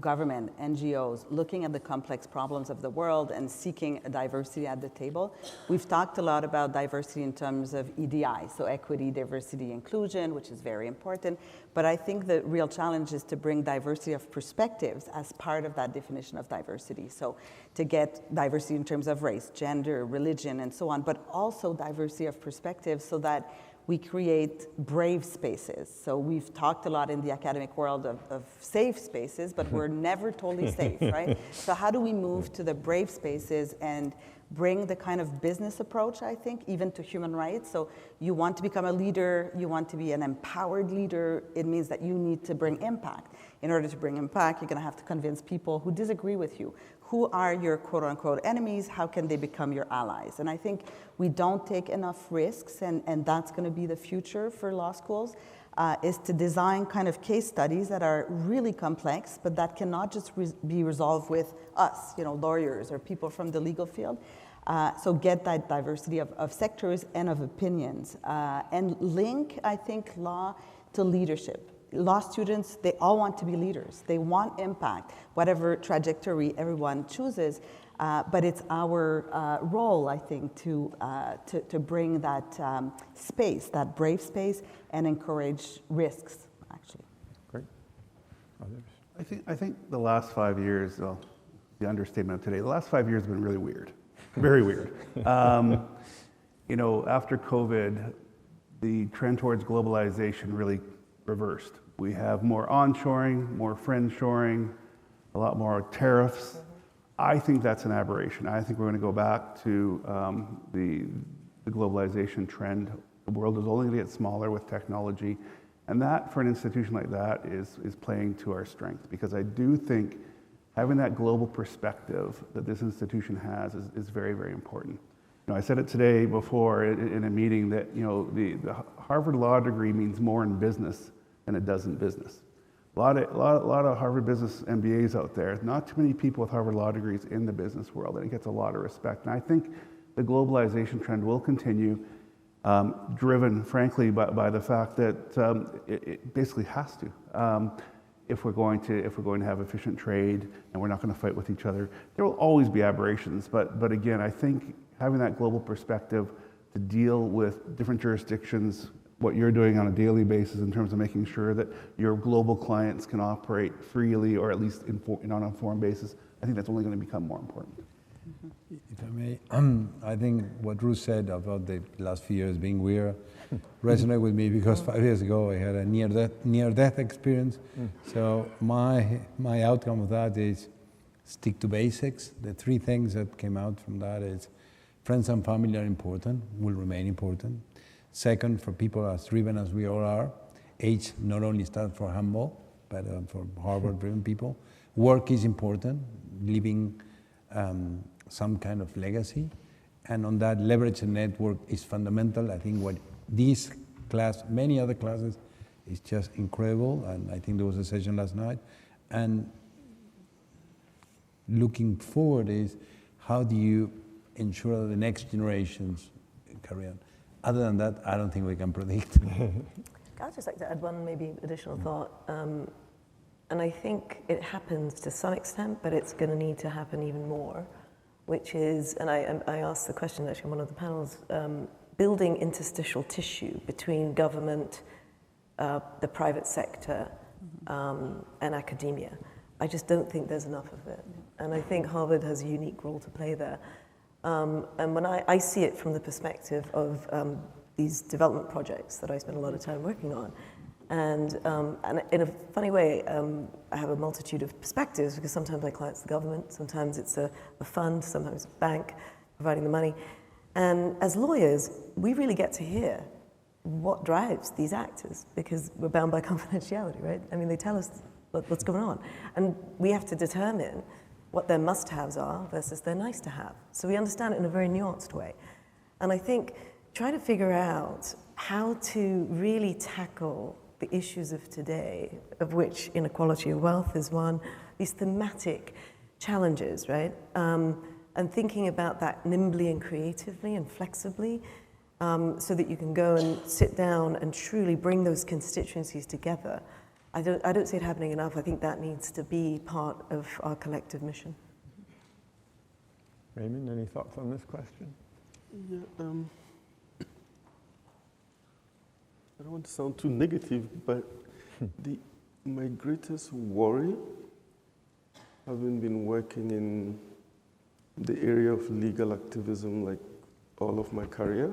government, NGOs, looking at the complex problems of the world and seeking a diversity at the table. We've talked a lot about diversity in terms of EDI, so equity, diversity, inclusion, which is very important. But I think the real challenge is to bring diversity of perspectives as part of that definition of diversity. So to get diversity in terms of race, gender, religion, and so on, but also diversity of perspectives so that we create brave spaces. So we've talked a lot in the academic world of safe spaces, but we're never totally safe, right? So how do we move to the brave spaces and bring the kind of business approach, I think, even to human rights? So you want to become a leader, you want to be an empowered leader, it means that you need to bring impact. In order to bring impact, you're going to have to convince people who disagree with you. Who are your quote-unquote enemies? How can they become your allies? And I think we don't take enough risks, and that's going to be the future for law schools, is to design kind of case studies that are really complex, but that cannot just be resolved with us, lawyers or people from the legal field. So get that diversity of sectors and of opinions, and link, I think, law to leadership. Law students, they all want to be leaders. They want impact, whatever trajectory everyone chooses. But it's our role, I think, to bring that space, that brave space, and encourage risks, actually. Great. Others? I think the last 5 years, well, the understatement of today, the last 5 years have been really weird, very weird. After COVID, the trend towards globalization really reversed. We have more onshoring, more friendshoring, a lot more tariffs. I think that's an aberration. I think we're going to go back to the globalization trend. The world is only going to get smaller with technology. And that, for an institution like that, is playing to our strength, because I do think having that global perspective that this institution has is very, very important. You know, I said it today before in a meeting that, you know, the Harvard Law degree means more in business than it does in business. A lot of Harvard Business MBAs out there. Not too many people with Harvard Law degrees in the business world, and it gets a lot of respect. And I think the globalization trend will continue, driven, frankly, by the fact that it basically has to. If we're going to have efficient trade and we're not going to fight with each other, there will always be aberrations. But again, I think having that global perspective to deal with different jurisdictions, what you're doing on a daily basis in terms of making sure that your global clients can operate freely, or at least on an informed basis, I think that's only going to become more important. If I may, I think what Ruth said about the last few years being weird resonated with me, because 5 years ago I had a near-death experience. So my outcome of that is stick to basics. The three things that came out from that is friends and family are important, will remain important. Second, for people as driven as we all are, age not only stands for humble, but for Harvard-driven people. Work is important, leaving some kind of legacy. And on that, leverage and network is fundamental. I think what this class, many other classes, is just incredible. And I think there was a session last night. And looking forward is, how do you ensure that the next generations carry on? Other than that, I don't think we can predict. I'd just like to add one maybe additional thought. And I think it happens to some extent, but it's going to need to happen even more, which is, and I asked the question actually on one of the panels, building interstitial tissue between government, the private sector, and academia. I just don't think there's enough of it. And I think Harvard has a unique role to play there. And when I see it from the perspective of these development projects that I spend a lot of time working on, and in a funny way, I have a multitude of perspectives, because sometimes my client's the government, sometimes it's a fund, sometimes a bank providing the money. And as lawyers, we really get to hear what drives these actors, because we're bound by confidentiality, right? I mean, they tell us what's going on. And we have to determine what their must-haves are versus their nice-to-have. So we understand it in a very nuanced way. And I think trying to figure out how to really tackle the issues of today, of which inequality of wealth is one, these thematic challenges, right? And thinking about that nimbly and creatively and flexibly, so that you can go and sit down and truly bring those constituencies together. I don't see it happening enough. I think that needs to be part of our collective mission. Raymond, any thoughts on this question? Yeah, I don't want to sound too negative, but my greatest worry, having been working in the area of legal activism like all of my career,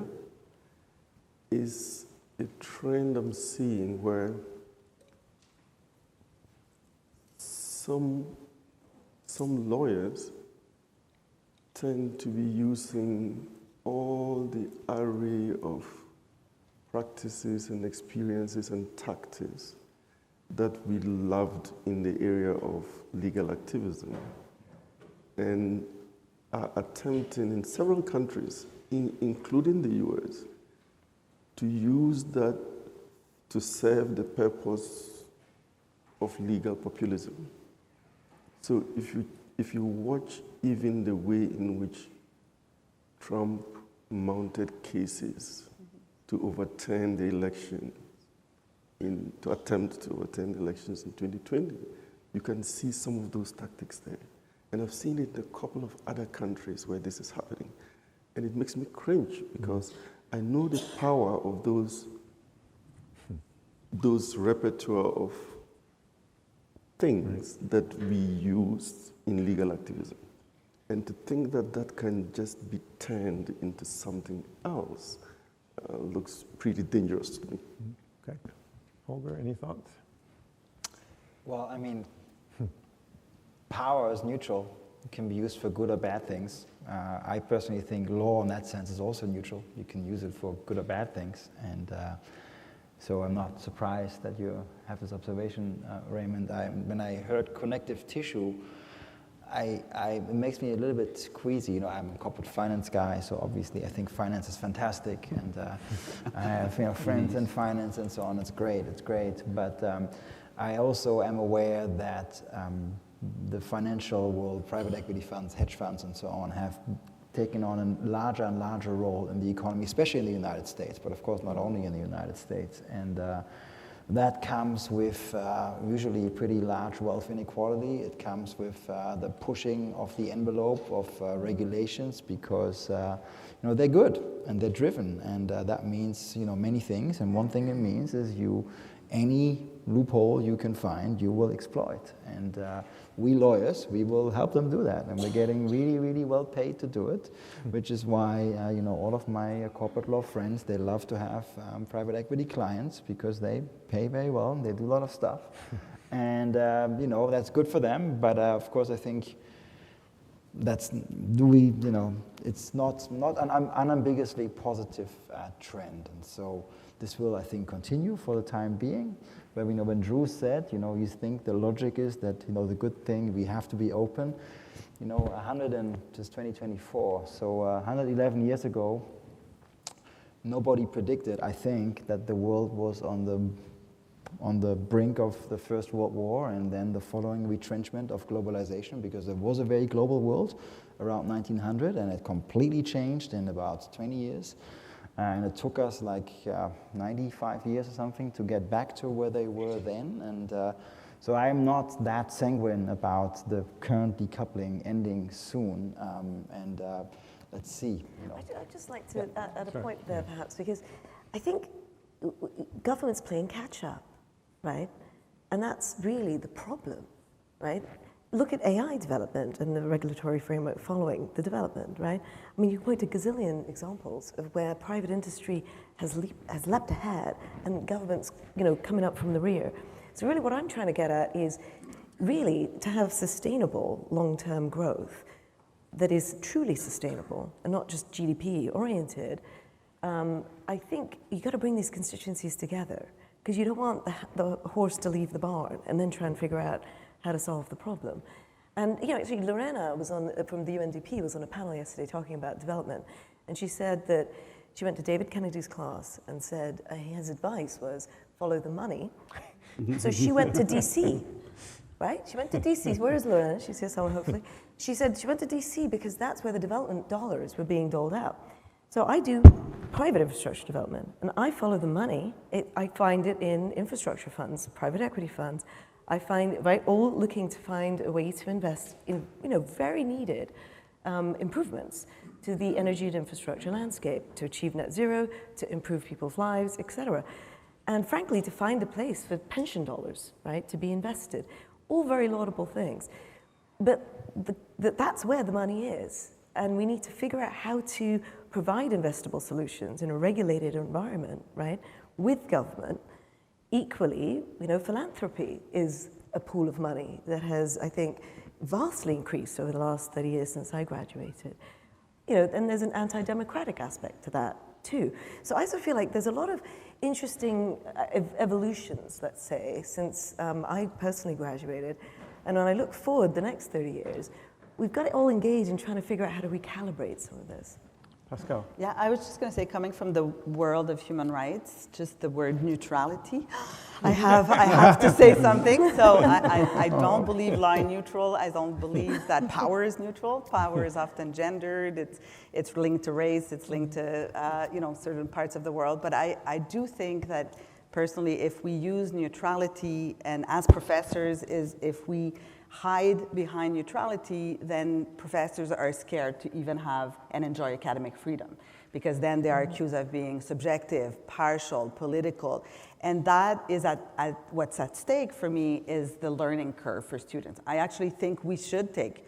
is a trend I'm seeing where some lawyers tend to be using all the array of practices and experiences and tactics that we loved in the area of legal activism, and are attempting in several countries, including the US, to use that to serve the purpose of legal populism. So if you watch even the way in which Trump mounted cases to overturn the election, to attempt to overturn the elections in 2020, you can see some of those tactics there. And I've seen it in a couple of other countries where this is happening. And it makes me cringe, because I know the power of those repertoire of things that we use in legal activism. And to think that that can just be turned into something else looks pretty dangerous to me. Okay. Holger, any thoughts? Well, I mean, power is neutral. It can be used for good or bad things. I personally think law in that sense is also neutral. You can use it for good or bad things. And so I'm not surprised that you have this observation, Raymond. When I heard connective tissue, it makes me a little bit queasy. You know, I'm a corporate finance guy, so obviously I think finance is fantastic, and I have friends in finance and so on. It's great. But I also am aware that the financial world, private equity funds, hedge funds, and so on, have taken on a larger and larger role in the economy, especially in the United States, but of course not only in the United States. And that comes with usually pretty large wealth inequality. It comes with the pushing of the envelope of regulations because they're good and they're driven, and that means many things. And one thing it means is any loophole you can find, you will exploit. And we lawyers, we will help them do that, and we're getting really, really well paid to do it, which is why all of my corporate law friends, they love to have private equity clients because they pay very well and they do a lot of stuff, and that's good for them. But of course, I think it's not an unambiguously positive trend, and so this will, I think, continue for the time being. But when Drew said, you think the logic is that, the good thing, we have to be open. 2024, so 111 years ago, nobody predicted, I think, that the world was on the brink of the First World War and then the following retrenchment of globalization, because there was a very global world around 1900, and it completely changed in about 20 years. And it took us 95 years or something to get back to where they were then. And so I'm not that sanguine about the current decoupling ending soon. Let's see. I'd just like to add a point there, perhaps, because I think government's playing catch up, right? And that's really the problem, right? Look at AI development and the regulatory framework following the development, right? I mean, you point to gazillion examples of where private industry has leapt ahead and government's, coming up from the rear. So really what I'm trying to get at is really to have sustainable long-term growth that is truly sustainable and not just GDP oriented. I think you got to bring these constituencies together, because you don't want the horse to leave the barn and then try and figure out how to solve the problem. And actually Lorena from the UNDP was on a panel yesterday talking about development, and she said that she went to David Kennedy's class and said his advice was follow the money. So she went to DC, right? She went to DC. Where is Lorena? She's here somewhere, hopefully. She said she went to DC because that's where the development dollars were being doled out. So I do private infrastructure development, and I follow the money. I find it in infrastructure funds, private equity funds. I find, all looking to find a way to invest in, very needed improvements to the energy and infrastructure landscape, to achieve net zero, to improve people's lives, et cetera. And frankly, to find a place for pension dollars, right, to be invested. All very laudable things. But that's where the money is. And we need to figure out how to provide investable solutions in a regulated environment, right, with government. Equally, philanthropy is a pool of money that has, I think, vastly increased over the last 30 years since I graduated. And there's an anti-democratic aspect to that too. So I also feel like there's a lot of interesting evolutions, let's say, since I personally graduated. And when I look forward the next 30 years, we've got to all engage in trying to figure out how to recalibrate some of this. Pascale. Yeah, I was just going to say, coming from the world of human rights, just the word neutrality, I have to say something. So I don't believe law is neutral. I don't believe that power is neutral. Power is often gendered. It's linked to race. It's linked to certain parts of the world. But I do think that personally, if we use neutrality, and as professors, if we hide behind neutrality, then professors are scared to even have and enjoy academic freedom, because then they are accused of being subjective, partial, political. And that is what's at stake for me is the learning curve for students. I actually think we should take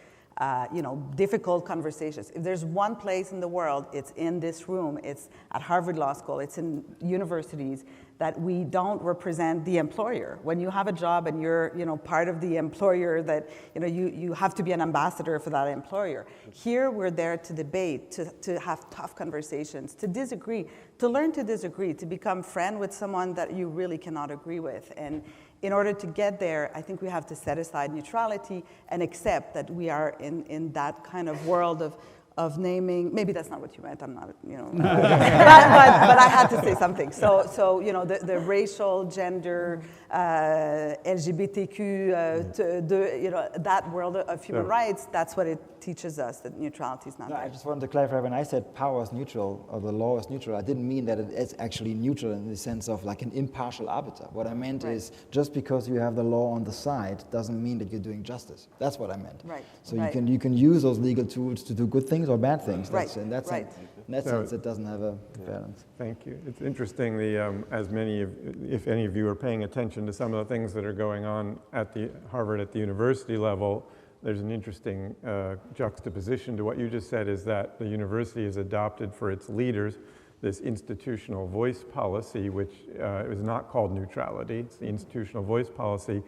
difficult conversations. If there's one place in the world, it's in this room, it's at Harvard Law School, it's in universities, that we don't represent the employer. When you have a job and you're part of the employer, that you have to be an ambassador for that employer. Here we're there to debate, to have tough conversations, to disagree, to learn to disagree, to become friend with someone that you really cannot agree with. And in order to get there, I think we have to set aside neutrality and accept that we are in that kind of world of naming. Maybe that's not what you meant. I'm not, but I had to say something. So the racial, gender, LGBTQ, that world of human rights. That's what it teaches us, that neutrality is not there. I just wanted to clarify, when I said power is neutral or the law is neutral, I didn't mean that it is actually neutral in the sense of like an impartial arbiter. What I meant is just because you have the law on the side doesn't mean that you're doing justice. That's what I meant. Right. So you can use those legal tools to do good things or bad things. That's, in that sense, it doesn't have a balance. Thank you. It's interesting, as if any of you are paying attention to some of the things that are going on at the Harvard at the university level, there's an interesting juxtaposition to what you just said, is that the university has adopted for its leaders this institutional voice policy, which is not called neutrality. It's the institutional voice policy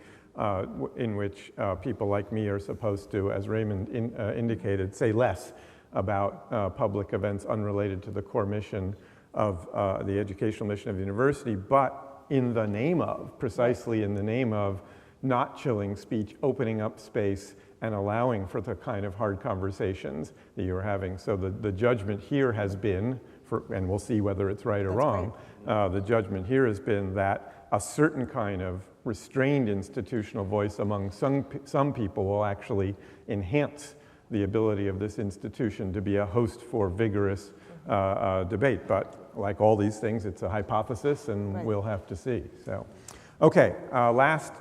in which people like me are supposed to, as Raymond indicated, say less about public events unrelated to the core mission of the educational mission of the university, but in the name of, precisely in the name of, not chilling speech, opening up space, and allowing for the kind of hard conversations that you're having. So the judgment here has been, and we'll see whether it's right or wrong, the judgment here has been that a certain kind of restrained institutional voice among some people will actually enhance the ability of this institution to be a host for vigorous debate. But like all these things, it's a hypothesis, and we'll have to see. So, okay, last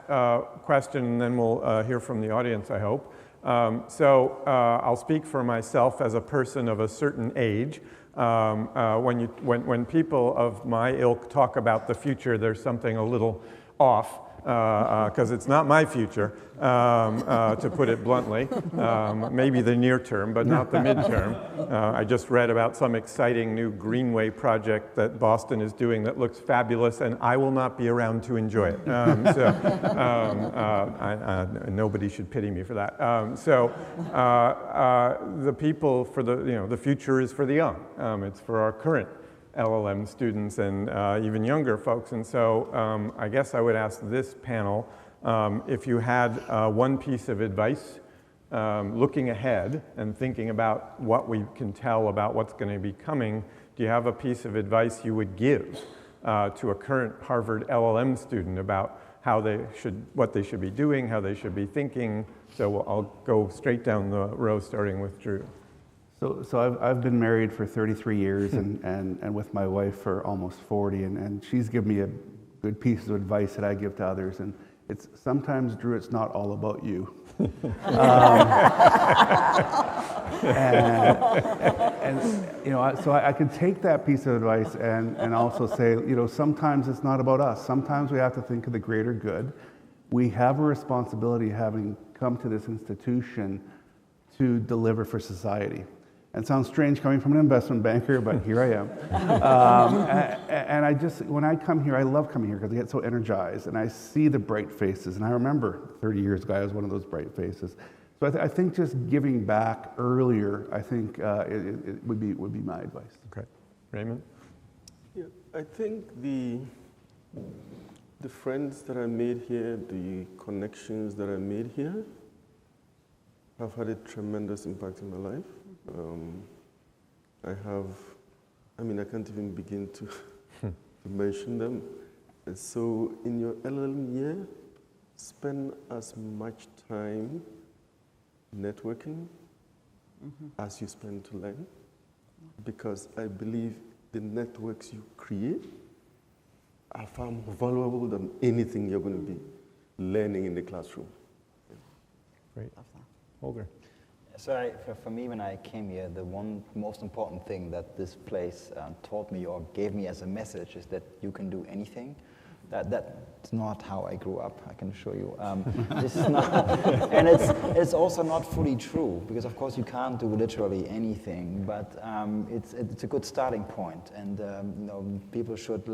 question, and then we'll hear from the audience, I hope. I'll speak for myself as a person of a certain age. When people of my ilk talk about the future, there's something a little off, because it's not my future, to put it bluntly. Maybe the near term, but not the midterm. I just read about some exciting new Greenway project that Boston is doing that looks fabulous, and I will not be around to enjoy it. Nobody should pity me for that. The people for the future is for the young. It's for our current LL.M. students and even younger folks. And so I guess I would ask this panel, if you had one piece of advice looking ahead and thinking about what we can tell about what's going to be coming, do you have a piece of advice you would give to a current Harvard LL.M. student about what they should be doing, how they should be thinking? So I'll go straight down the row, starting with Drew. So I've been married for 33 years and with my wife for almost 40, and she's given me a good piece of advice that I give to others, and it's sometimes, Drew, it's not all about you. So I could take that piece of advice and also say, sometimes it's not about us. Sometimes we have to think of the greater good. We have a responsibility, having come to this institution, to deliver for society. And it sounds strange coming from an investment banker, but here I am. And when I come here, I love coming here because I get so energized and I see the bright faces. And I remember 30 years ago, I was one of those bright faces. So I think just giving back earlier, I think it would be my advice. Okay. Raymond? Yeah, I think the friends that I made here, the connections that I made here, have had a tremendous impact in my life. I can't even begin to mention them. And so in your LL.M. year, spend as much time networking as you spend to learn, because I believe the networks you create are far more valuable than anything you're going to be learning in the classroom. Great. Holger. So for me, when I came here, the one most important thing that this place taught me or gave me as a message is that you can do anything. That's not how I grew up, I can assure you. This is not, and it's also not fully true, because of course you can't do literally anything, but it's a good starting point, and people should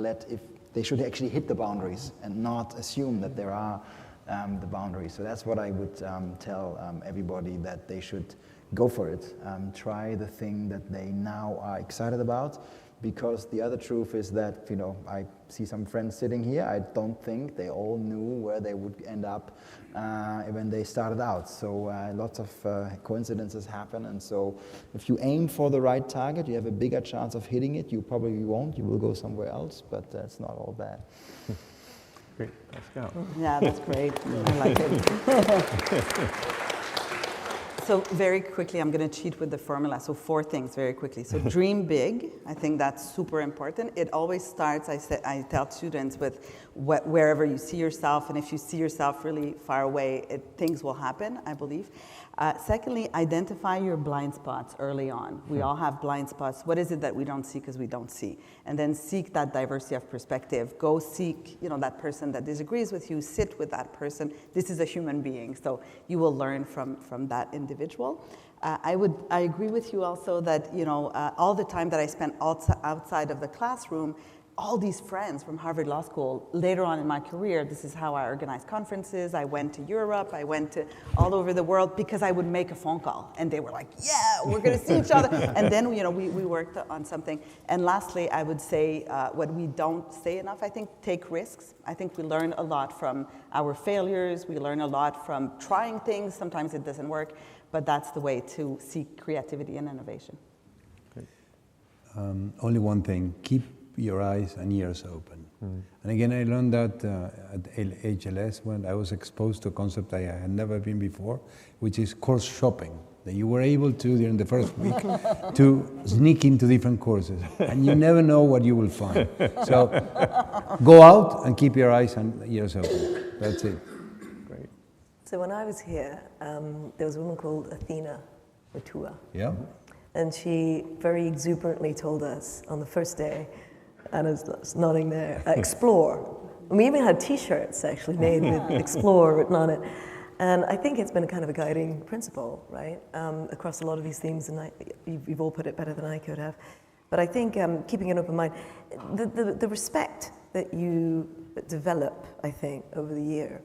they should actually hit the boundaries and not assume that there are the boundaries. So that's what I would tell everybody, that they should go for it. Try the thing that they now are excited about, because the other truth is that, I see some friends sitting here, I don't think they all knew where they would end up when they started out. So lots of coincidences happen, and so if you aim for the right target, you have a bigger chance of hitting it. You probably won't, you will go somewhere else, but that's not all bad. Great, Pascale. Yeah, that's great. I like it. So very quickly, I'm going to cheat with the formula. So 4 things very quickly. So dream big. I think that's super important. It always starts, I tell students, with wherever you see yourself. And if you see yourself really far away, things will happen, I believe. Secondly, identify your blind spots early on. We all have blind spots. What is it that we don't see because we don't see? And then seek that diversity of perspective. Go seek, that person that disagrees with you. Sit with that person. This is a human being, so you will learn from that individual. I agree with you also that all the time that I spent outside of the classroom, all these friends from Harvard Law School, later on in my career, this is how I organized conferences. I went to Europe, I went to all over the world, because I would make a phone call and they were like, yeah, we're gonna see each other. And then, we worked on something. And lastly, I would say what we don't say enough, I think, take risks. I think we learn a lot from our failures. We learn a lot from trying things. Sometimes it doesn't work, but that's the way to seek creativity and innovation. Only one thing, keep your eyes and ears open. And again, I learned that at HLS when I was exposed to a concept I had never been before, which is course shopping. That you were able to, during the first week, to sneak into different courses. And you never know what you will find. So go out and keep your eyes and ears open. That's it. Great. So when I was here, there was a woman called Athena Matua. Yeah. And she very exuberantly told us on the first day, Anna's nodding there, explore. And we even had T-shirts actually made with explore written on it. And I think it's been kind of a guiding principle, right, across a lot of these themes, and you've all put it better than I could have. But I think keeping an open mind, the respect that you develop, I think, over the year,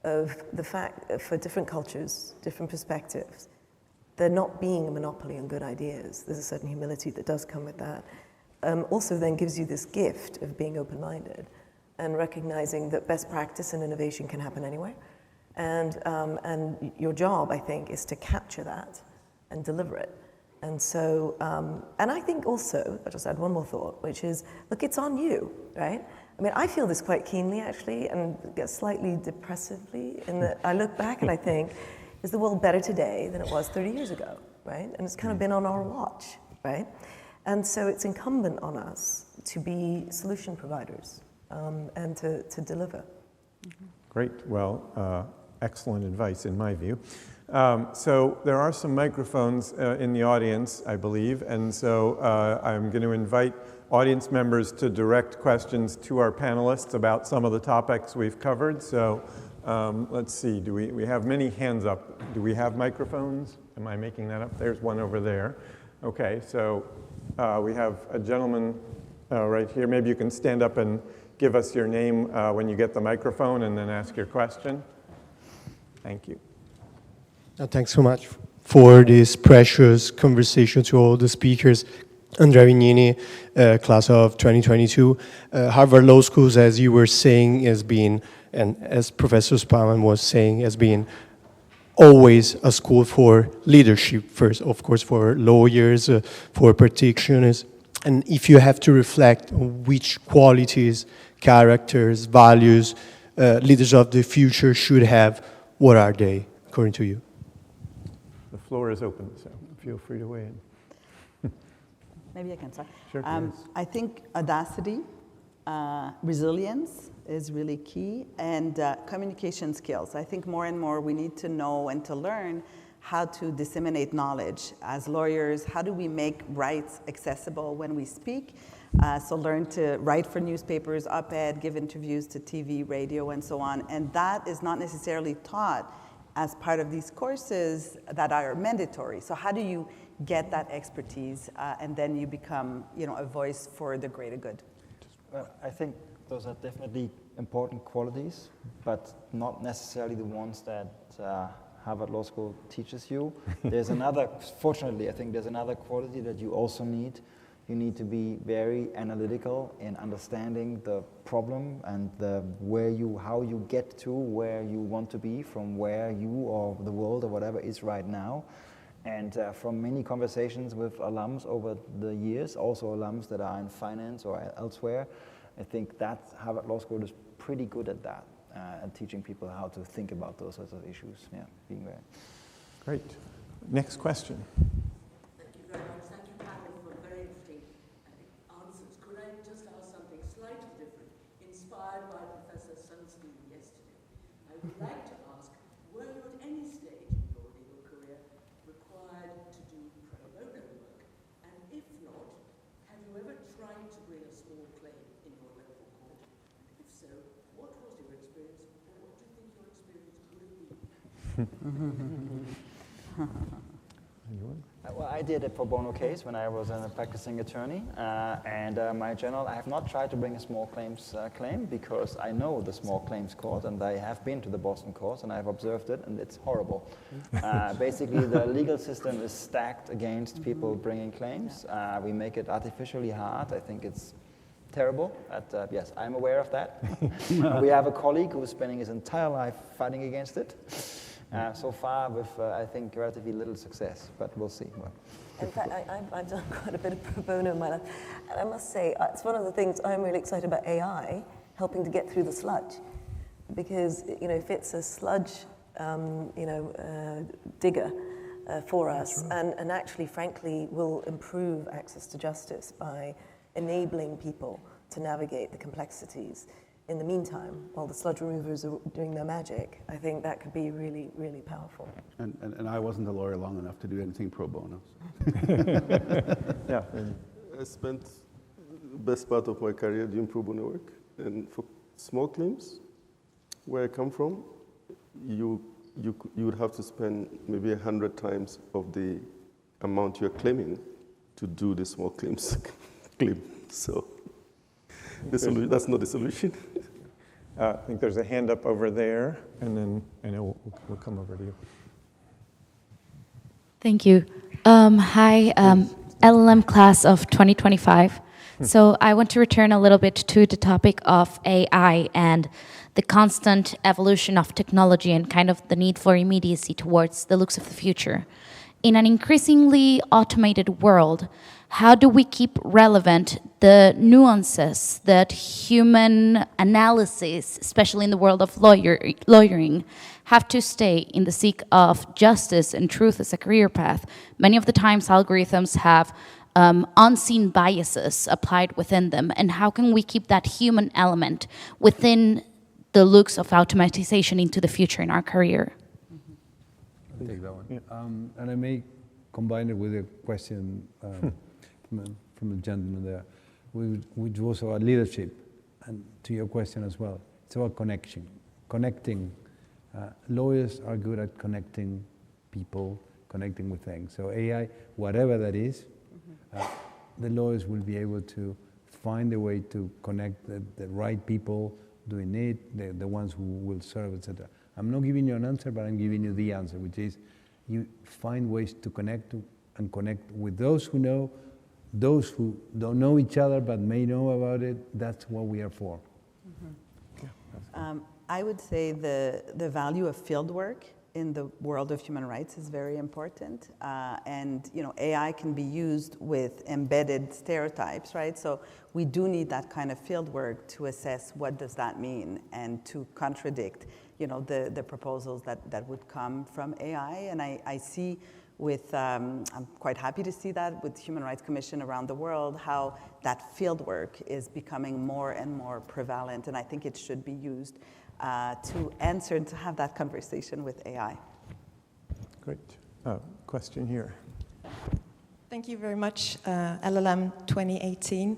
of the fact for different cultures, different perspectives, there not being a monopoly on good ideas. There's a certain humility that does come with that. Also then gives you this gift of being open-minded and recognizing that best practice and innovation can happen anywhere. And your job, I think, is to capture that and deliver it. And so, and I think also, I'll just add one more thought, which is, look, it's on you, right? I mean, I feel this quite keenly, actually, and slightly depressively, in that I look back and I think, is the world better today than it was 30 years ago, right? And it's kind of been on our watch, right? And so it's incumbent on us to be solution providers and to deliver. Great. Well, excellent advice in my view. So there are some microphones in the audience, I believe, and so I'm going to invite audience members to direct questions to our panelists about some of the topics we've covered. So let's see, we have many hands up. Do we have microphones? Am I making that up? There's one over there. Okay, so we have a gentleman right here. Maybe you can stand up and give us your name when you get the microphone and then ask your question. Thank you. Thanks so much for this precious conversation to all the speakers. Andrea Vignini, class of 2022. Harvard Law School, as you were saying, has been, and as Professor Spaumann was saying, has been always a school for leadership first, of course, for lawyers, for practitioners. And if you have to reflect on which qualities, characters, values, leaders of the future should have, what are they, according to you? The floor is open, so feel free to weigh in. Maybe I can start. Sure, I think audacity, resilience is really key, and communication skills. I think more and more we need to know and to learn how to disseminate knowledge. As lawyers, how do we make rights accessible when we speak? So learn to write for newspapers, op-ed, give interviews to TV, radio, and so on. And that is not necessarily taught as part of these courses that are mandatory. So how do you get that expertise and then you become, a voice for the greater good? Well, I think those are definitely important qualities, but not necessarily the ones that Harvard Law School teaches you. There's another, fortunately, I think there's another quality that you also need. You need to be very analytical in understanding the problem and how you get to where you want to be from where you or the world or whatever is right now. And from many conversations with alums over the years, also alums that are in finance or elsewhere, I think that Harvard Law School is pretty good at that, and teaching people how to think about those sorts of issues. Yeah, being there. Great. Next question. Thank you very much. Thank you, panel, for very interesting answers. Could I just ask something slightly different, inspired by Professor Sunstein yesterday? I would like to ask, were you at any stage in your legal career required to do pro bono work? And if not, have you ever tried to bring a small claim in your local court? If so, what was your experience, or what do you think your experience could have been? Well, I did a pro bono case when I was a practicing attorney, and I have not tried to bring a small claims claim because I know the small claims court, and I have been to the Boston court, and I've observed it, and it's horrible. Basically, the legal system is stacked against people bringing claims. We make it artificially hard. I think it's terrible. Yes, I'm aware of that. We have a colleague who is spending his entire life fighting against it. So far with, I think, relatively little success, but we'll see. In fact, I've done quite a bit of pro bono in my life. And I must say, it's one of the things I'm really excited about AI, helping to get through the sludge. Because, if it's a sludge, digger for us, right. and actually, frankly, will improve access to justice by enabling people to navigate the complexities. In the meantime, while the sludge removers are doing their magic, I think that could be really, really powerful. And I wasn't a lawyer long enough to do anything pro bono. Yeah. I spent the best part of my career doing pro bono work. And for small claims, where I come from, you would have to spend maybe 100 times of the amount you're claiming to do the small claims claim. So that's not the solution. I think there's a hand up over there, and then we'll come over to you. Thank you. Hi, LL.M class of 2025. So I want to return a little bit to the topic of AI and the constant evolution of technology and kind of the need for immediacy towards the looks of the future. In an increasingly automated world, how do we keep relevant the nuances that human analysis, especially in the world of lawyering, have to stay in the seek of justice and truth as a career path? Many of the times algorithms have unseen biases applied within them, and how can we keep that human element within the looks of automatization into the future in our career? I'll take that one. Yeah. And I may combine it with a question from the gentleman there, which was about leadership, and to your question as well. It's about connecting. Lawyers are good at connecting people, connecting with things. So AI, whatever that is, the lawyers will be able to find a way to connect the right people doing it, the ones who will serve, etc. I'm not giving you an answer, but I'm giving you the answer, which is you find ways to connect with those who know, those who don't know each other but may know about it. That's what we are for. I would say the value of field work in the world of human rights is very important. And AI can be used with embedded stereotypes, right? So we do need that kind of field work to assess what does that mean and to contradict the proposals that would come from AI. And I see I'm quite happy to see that with Human Rights Commission around the world, how that field work is becoming more and more prevalent. And I think it should be used to answer and to have that conversation with AI. Great. Question here. Thank you very much, LL.M 2018.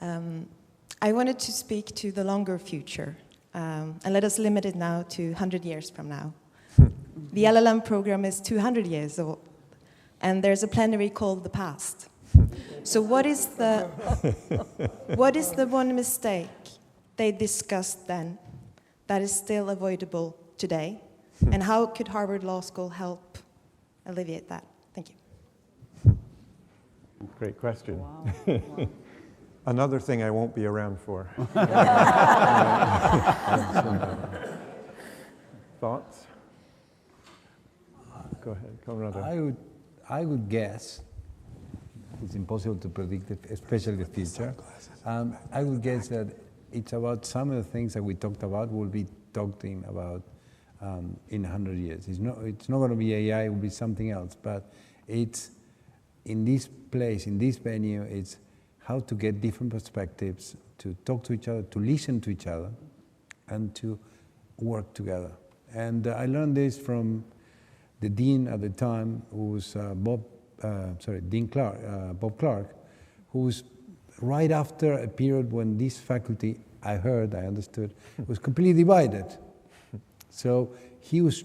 I wanted to speak to the longer future, and let us limit it now to 100 years from now. The LL.M program is 200 years old, and there's a plenary called the past. So what is the one mistake they discussed then that is still avoidable today? And how could Harvard Law School help alleviate that? Thank you. Great question. Wow. Wow. Another thing I won't be around for. Thoughts? Go ahead, Conrado. I would guess, it's impossible to predict, especially the future. I would guess that it's about some of the things that we talked about, we'll be talking about in 100 years. It's not going to be AI, it will be something else, but it's in this place, in this venue, it's how to get different perspectives, to talk to each other, to listen to each other, and to work together. And I learned this from the dean at the time, who was Bob Clark, who was right after a period when this faculty, I understood, was completely divided. So he was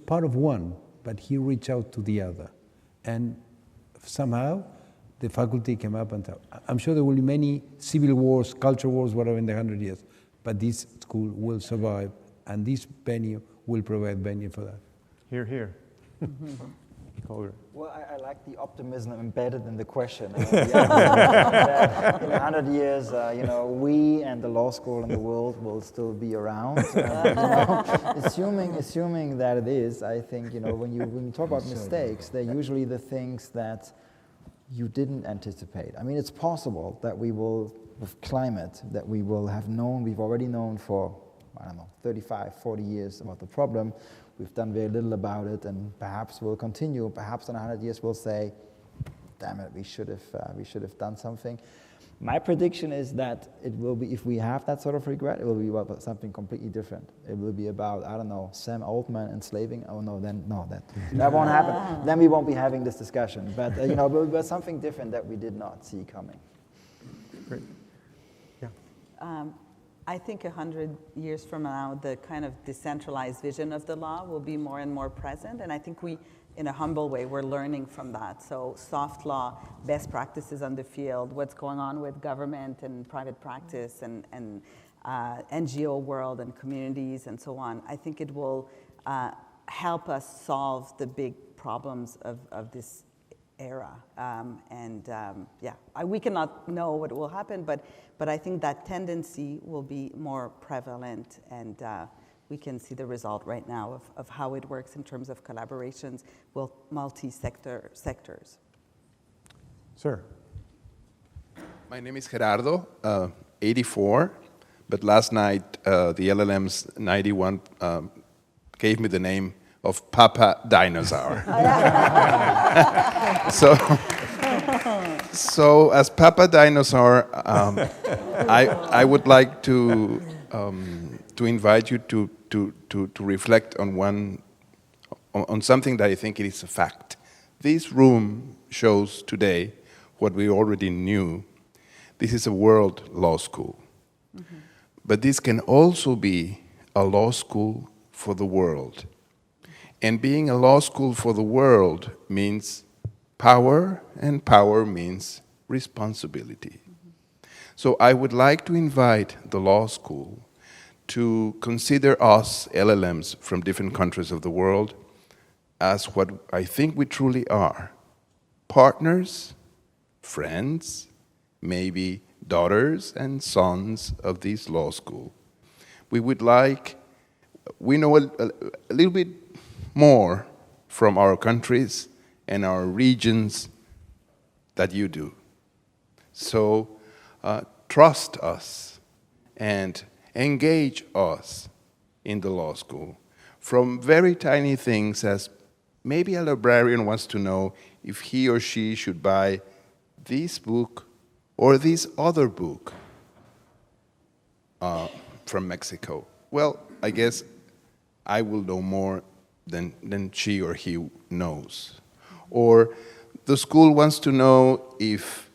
part of one, but he reached out to the other. And somehow, the faculty came up and said, I'm sure there will be many civil wars, culture wars, whatever, in the 100 years, but this school will survive, and this venue will provide venue for that. Hear, hear. Well, I like the optimism embedded in the question. That in 100 years, we and the law school and the world will still be around. Assuming that it is, I think, when you talk about mistakes, they're usually the things that you didn't anticipate. I mean, it's possible that we will, with climate, that we will have known, we've already known for, 35, 40 years about the problem. We've done very little about it, and perhaps we'll continue. Perhaps in 100 years we'll say, damn it, we should have done something. My prediction is that it will be, if we have that sort of regret, it will be about something completely different. It will be about, Sam Altman enslaving. Oh no, that won't happen. Then we won't be having this discussion. But it will be something different that we did not see coming. Great. Yeah. I think 100 years from now, the kind of decentralized vision of the law will be more and more present. And I think we, in a humble way, we're learning from that. So soft law, best practices on the field, what's going on with government and private practice and NGO world and communities and so on. I think it will help us solve the big problems of this era. We cannot know what will happen, but I think that tendency will be more prevalent, and we can see the result right now of how it works in terms of collaborations with sectors. Sir. My name is Gerardo, 84, but last night the LL.M's 91 gave me the name of Papa Dinosaur. So as Papa Dinosaur, I would like to invite you to reflect on something that I think it is a fact. This room shows today what we already knew. This is a world law school. Mm-hmm. But this can also be a law school for the world. And being a law school for the world means power, and power means responsibility. Mm-hmm. So I would like to invite the law school to consider us, LL.Ms from different countries of the world, as what I think we truly are. Partners, friends, maybe daughters and sons of this law school. We know a little bit more from our countries and our regions that you do. So trust us and engage us in the law school. From very tiny things as maybe a librarian wants to know if he or she should buy this book or this other book from Mexico. Well, I guess I will know more than she or he knows. Or the school wants to know if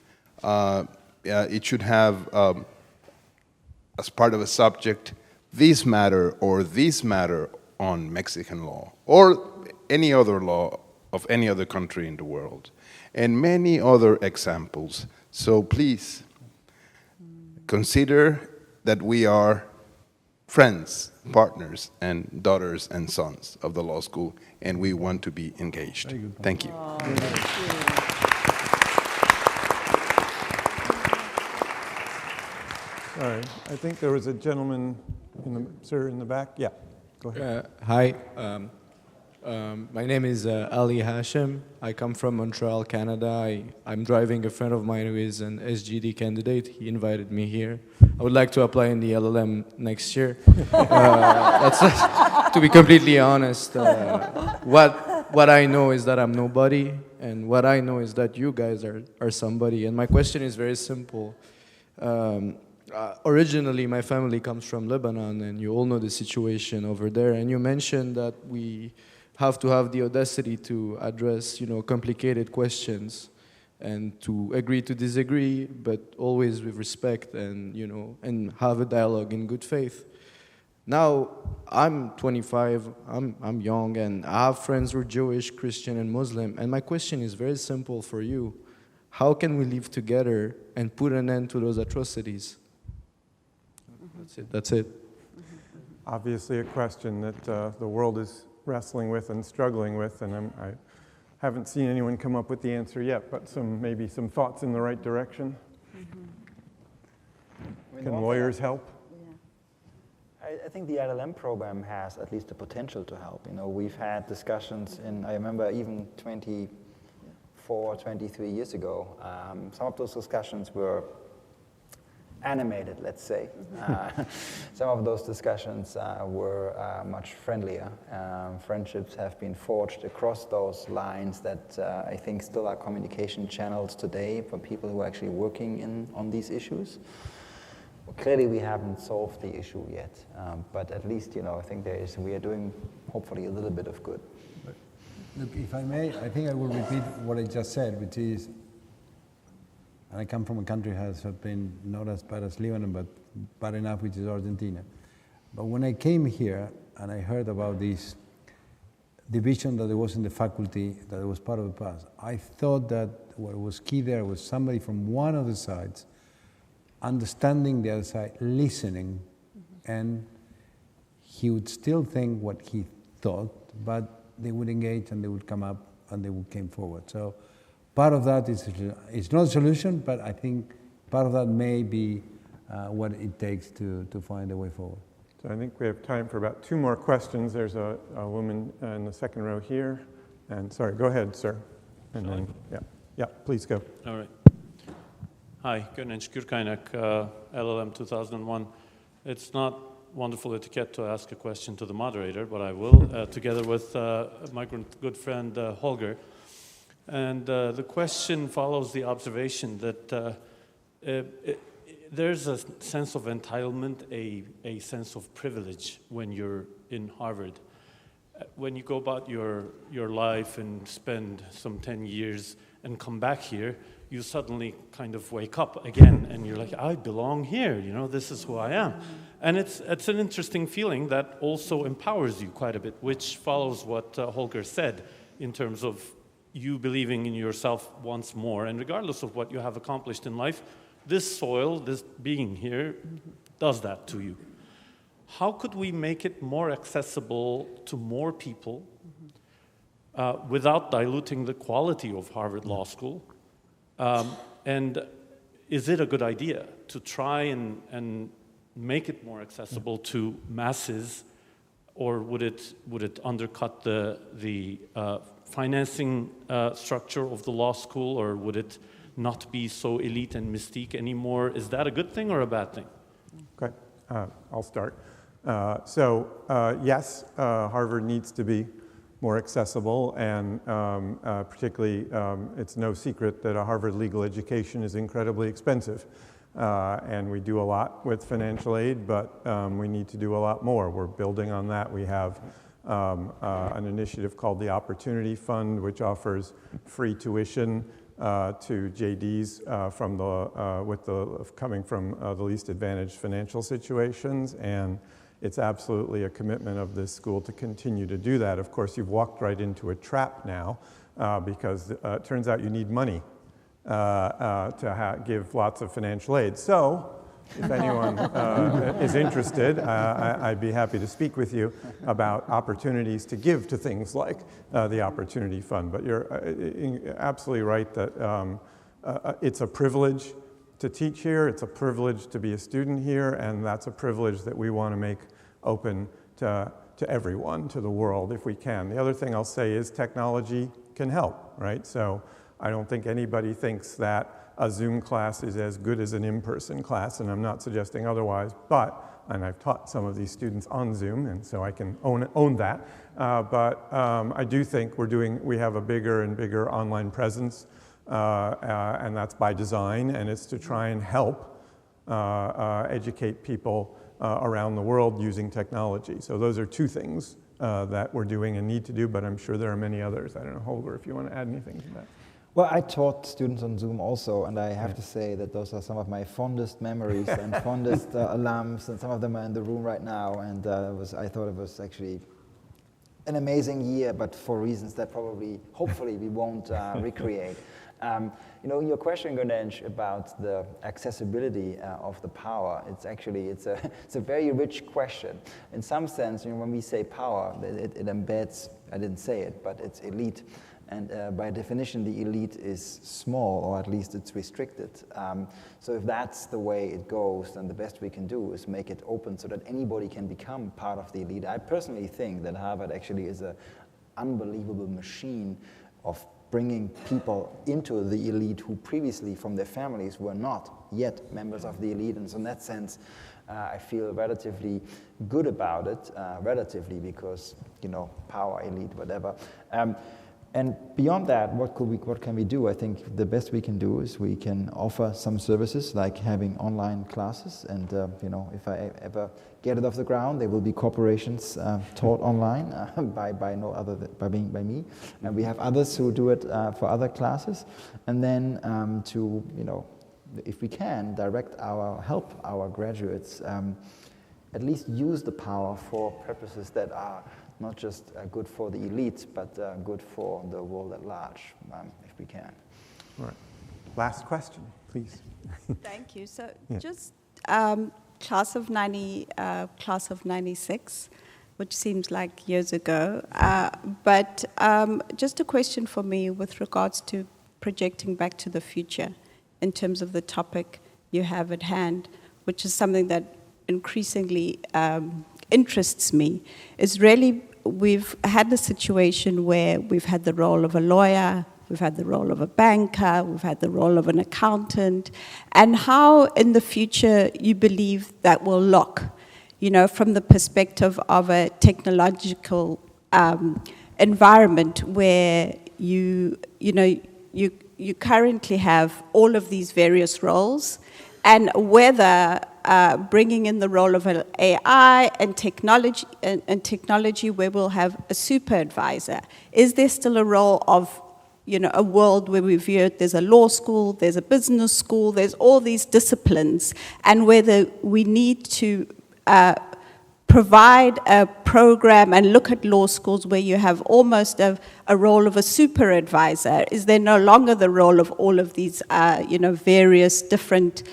it should have, as part of a subject, this matter or this matter on Mexican law, or any other law of any other country in the world, and many other examples. So please, consider that we are friends, partners, and daughters and sons of the law school, and we want to be engaged. Thank you. Oh, thank you. All right, I think there was a gentleman, sir, in the back. Yeah, go ahead. Hi, my name is Ali Hashem. I come from Montreal, Canada. I'm driving a friend of mine who is an S.J.D candidate. He invited me here. I would like to apply in the L.L.M. next year. To be completely honest, what I know is that I'm nobody, and what I know is that you guys are somebody. And my question is very simple. Originally, my family comes from Lebanon, and you all know the situation over there. And you mentioned that we have to have the audacity to address, complicated questions, and to agree to disagree, but always with respect, and and have a dialogue in good faith. Now, I'm 25. I'm young, and I have friends who are Jewish, Christian, and Muslim. And my question is very simple for you: how can we live together and put an end to those atrocities? That's it. Obviously a question that the world is wrestling with and struggling with, and I haven't seen anyone come up with the answer yet, but maybe some thoughts in the right direction. Can lawyers help? I think the LL.M. program has at least the potential to help. We've had discussions I remember even 24, 23 years ago. Some of those discussions were animated, let's say. Some of those discussions were much friendlier. Friendships have been forged across those lines that I think still are communication channels today for people who are actually working on these issues. Well, clearly we haven't solved the issue yet, but at least I think we are doing hopefully a little bit of good. Look, if I may, I think I will repeat what I just said, which is, and I come from a country that has been not as bad as Lebanon, but bad enough, which is Argentina. But when I came here and I heard about this division that there was in the faculty, that it was part of the past, I thought that what was key there was somebody from one of the sides understanding the other side, listening, and he would still think what he thought, but they would engage and they would come up and they would come forward. So part of that is not a solution, but I think part of that may be what it takes to find a way forward. So I think we have time for about 2 more questions. There's a woman in the second row here. And sorry, go ahead, sir. And then, yeah, please go. All right. Hi, Gönenç Gürkaynak, LL.M. 2001. It's not wonderful etiquette to ask a question to the moderator, but I will, together with my good friend Holger. And the question follows the observation that there's a sense of entitlement, a sense of privilege when you're in Harvard. When you go about your life and spend some 10 years and come back here, you suddenly kind of wake up again and you're like, I belong here, this is who I am. And it's an interesting feeling that also empowers you quite a bit, which follows what Holger said in terms of you believing in yourself once more. And regardless of what you have accomplished in life, this soil, this being here, does that to you. How could we make it more accessible to more people without diluting the quality of Harvard Law School? And is it a good idea to try and make it more accessible to masses, or would it undercut the financing structure of the law school, or would it not be so elite and mystique anymore? Is that a good thing or a bad thing? Okay, I'll start. Yes, Harvard needs to be more accessible, and particularly it's no secret that a Harvard legal education is incredibly expensive. And we do a lot with financial aid, but we need to do a lot more. We're building on that. We have an initiative called the Opportunity Fund, which offers free tuition to JD's from coming from the least advantaged financial situations, and it's absolutely a commitment of this school to continue to do that. Of course, you've walked right into a trap now because it turns out you need money to give lots of financial aid. So, if anyone is interested, I'd be happy to speak with you about opportunities to give to things like the Opportunity Fund. But you're absolutely right that it's a privilege to teach here, it's a privilege to be a student here, and that's a privilege that we want to make open to everyone, to the world, if we can. The other thing I'll say is technology can help, right? So I don't think anybody thinks that a Zoom class is as good as an in-person class, and I'm not suggesting otherwise, and I've taught some of these students on Zoom, and so I can own that, but I do think we have a bigger and bigger online presence, and that's by design, and it's to try and help educate people around the world using technology. So those are two things that we're doing and need to do, but I'm sure there are many others. I don't know, Holger, if you want to add anything to that. Well, I taught students on Zoom also, and I have to say that those are some of my fondest memories and fondest alums, and some of them are in the room right now, and I thought it was actually an amazing year, but for reasons that hopefully we won't recreate. You know, your question, Ganesh, about the accessibility of the power, it's a very rich question. In some sense, you know, when we say power, it embeds, I didn't say it, but it's elite. And by definition, the elite is small, or at least it's restricted. So if that's the way it goes, then the best we can do is make it open so that anybody can become part of the elite. I personally think that Harvard actually is an unbelievable machine of bringing people into the elite who previously from their families were not yet members of the elite. And so in that sense, I feel relatively good about it, because, you know, power, elite, whatever. And beyond that, what can we do? I think the best we can do is we can offer some services like having online classes. And you know, if I ever get it off the ground, there will be corporations taught online by me. And we have others who do it for other classes. And then to, you know, if we can help our graduates at least use the power for purposes that are not just good for the elite, but good for the world at large, if we can. All right. Last question, please. Thank you. So yeah. Just class of 96, which seems like years ago, but just a question for me with regards to projecting back to the future in terms of the topic you have at hand, which is something that increasingly interests me, is really we've had a situation where we've had the role of a lawyer, we've had the role of a banker, we've had the role of an accountant, and how in the future you believe that will look, you know, from the perspective of a technological environment where you currently have all of these various roles, and whether bringing in the role of an AI and technology where we'll have a super advisor. Is there still a role of, you know, a world where we view it, there's a law school, there's a business school, there's all these disciplines, and whether we need to provide a program and look at law schools where you have almost a role of a super advisor? Is there no longer the role of all of these, various different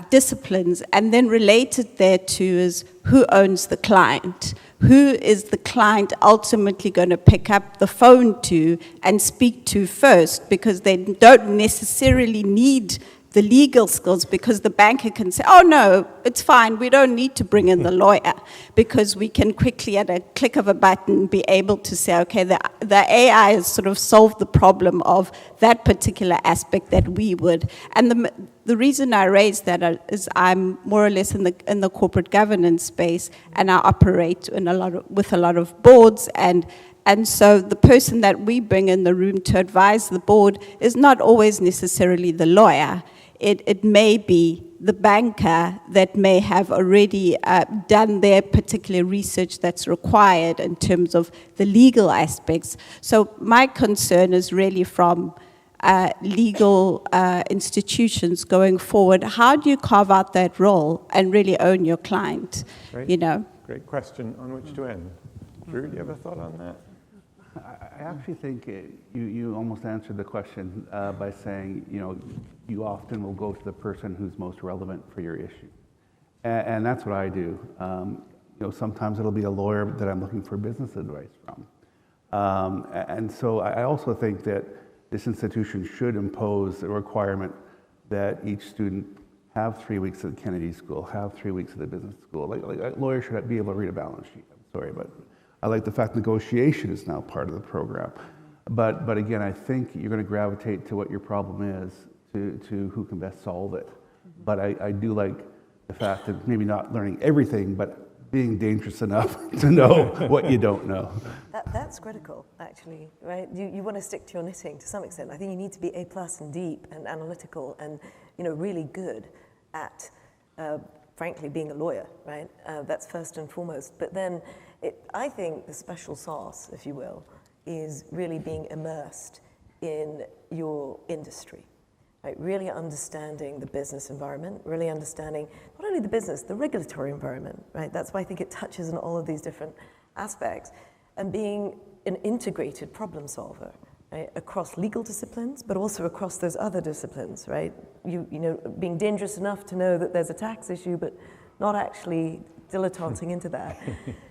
disciplines? And then related thereto is who owns the client? Who is the client ultimately going to pick up the phone to and speak to first? Because they don't necessarily need the legal skills, because the banker can say, oh no, it's fine, we don't need to bring in the lawyer, because we can quickly at a click of a button be able to say, okay, the AI has sort of solved the problem of that particular aspect that we would. And the reason I raise that is I'm more or less in the corporate governance space, and I operate with a lot of boards, and so the person that we bring in the room to advise the board is not always necessarily the lawyer. It may be the banker that may have already done their particular research that's required in terms of the legal aspects. So my concern is really from legal institutions going forward. How do you carve out that role and really own your client? Great. You know? Great question on which to end. Drew, do you have a thought on that? I actually think you almost answered the question by saying, you often will go to the person who's most relevant for your issue. And that's what I do. Sometimes it'll be a lawyer that I'm looking for business advice from. And so I also think that this institution should impose a requirement that each student have 3 weeks at Kennedy School, have 3 weeks at the business school. Like a lawyer should be able to read a balance sheet. I'm sorry, but I like the fact negotiation is now part of the program. But again, I think you're going to gravitate to what your problem is, to who can best solve it. But I do like the fact that maybe not learning everything, but being dangerous enough to know what you don't know. That's critical, actually, right? You want to stick to your knitting to some extent. I think you need to be A+ and deep and analytical and really good at, frankly, being a lawyer, right? That's first and foremost. But then I think the special sauce, if you will, is really being immersed in your industry. Right, really understanding the business environment, really understanding not only the business, the regulatory environment, right? That's why I think it touches on all of these different aspects, and being an integrated problem solver, right? Across legal disciplines, but also across those other disciplines, right? Being dangerous enough to know that there's a tax issue, but not actually dilettanting into that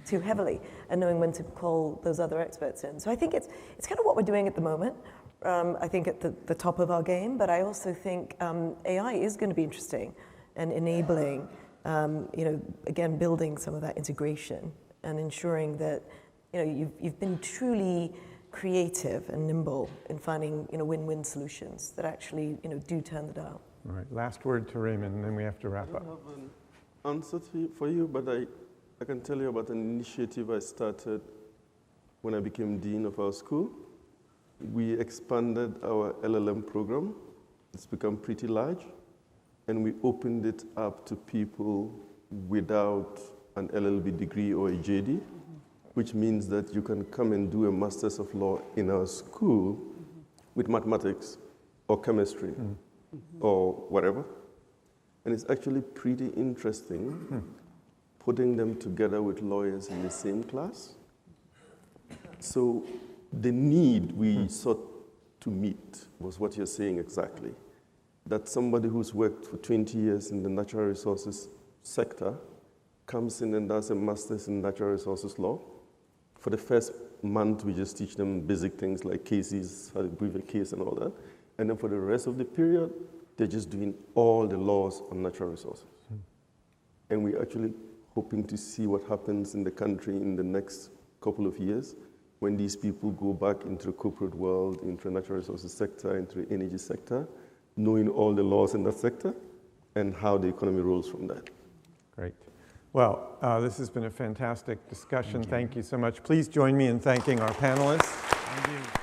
too heavily, and knowing when to call those other experts in. So I think it's kind of what we're doing at the moment. I think at the top of our game, but I also think AI is going to be interesting and enabling, again, building some of that integration and ensuring that, you've been truly creative and nimble in finding, win-win solutions that actually, do turn the dial. All right, last word to Raymond, and then we have to wrap up. I don't have an answer for you, but I can tell you about an initiative I started when I became dean of our school. We expanded our LL.M program. It's become pretty large, and we opened it up to people without an LLB degree or a JD, which means that you can come and do a Master's of Law in our school with mathematics or chemistry or whatever. And it's actually pretty interesting putting them together with lawyers in the same class. So the need we sought to meet was what you're saying exactly, that somebody who's worked for 20 years in the natural resources sector comes in and does a master's in natural resources law. For the first month, we just teach them basic things like cases, how to brief a case and all that. And then for the rest of the period, they're just doing all the laws on natural resources. And we're actually hoping to see what happens in the country in the next couple of years, when these people go back into the corporate world, into the natural resources sector, into the energy sector, knowing all the laws in that sector and how the economy rolls from that. Great. Well, this has been a fantastic discussion. Thank you so much. Please join me in thanking our panelists. Thank you.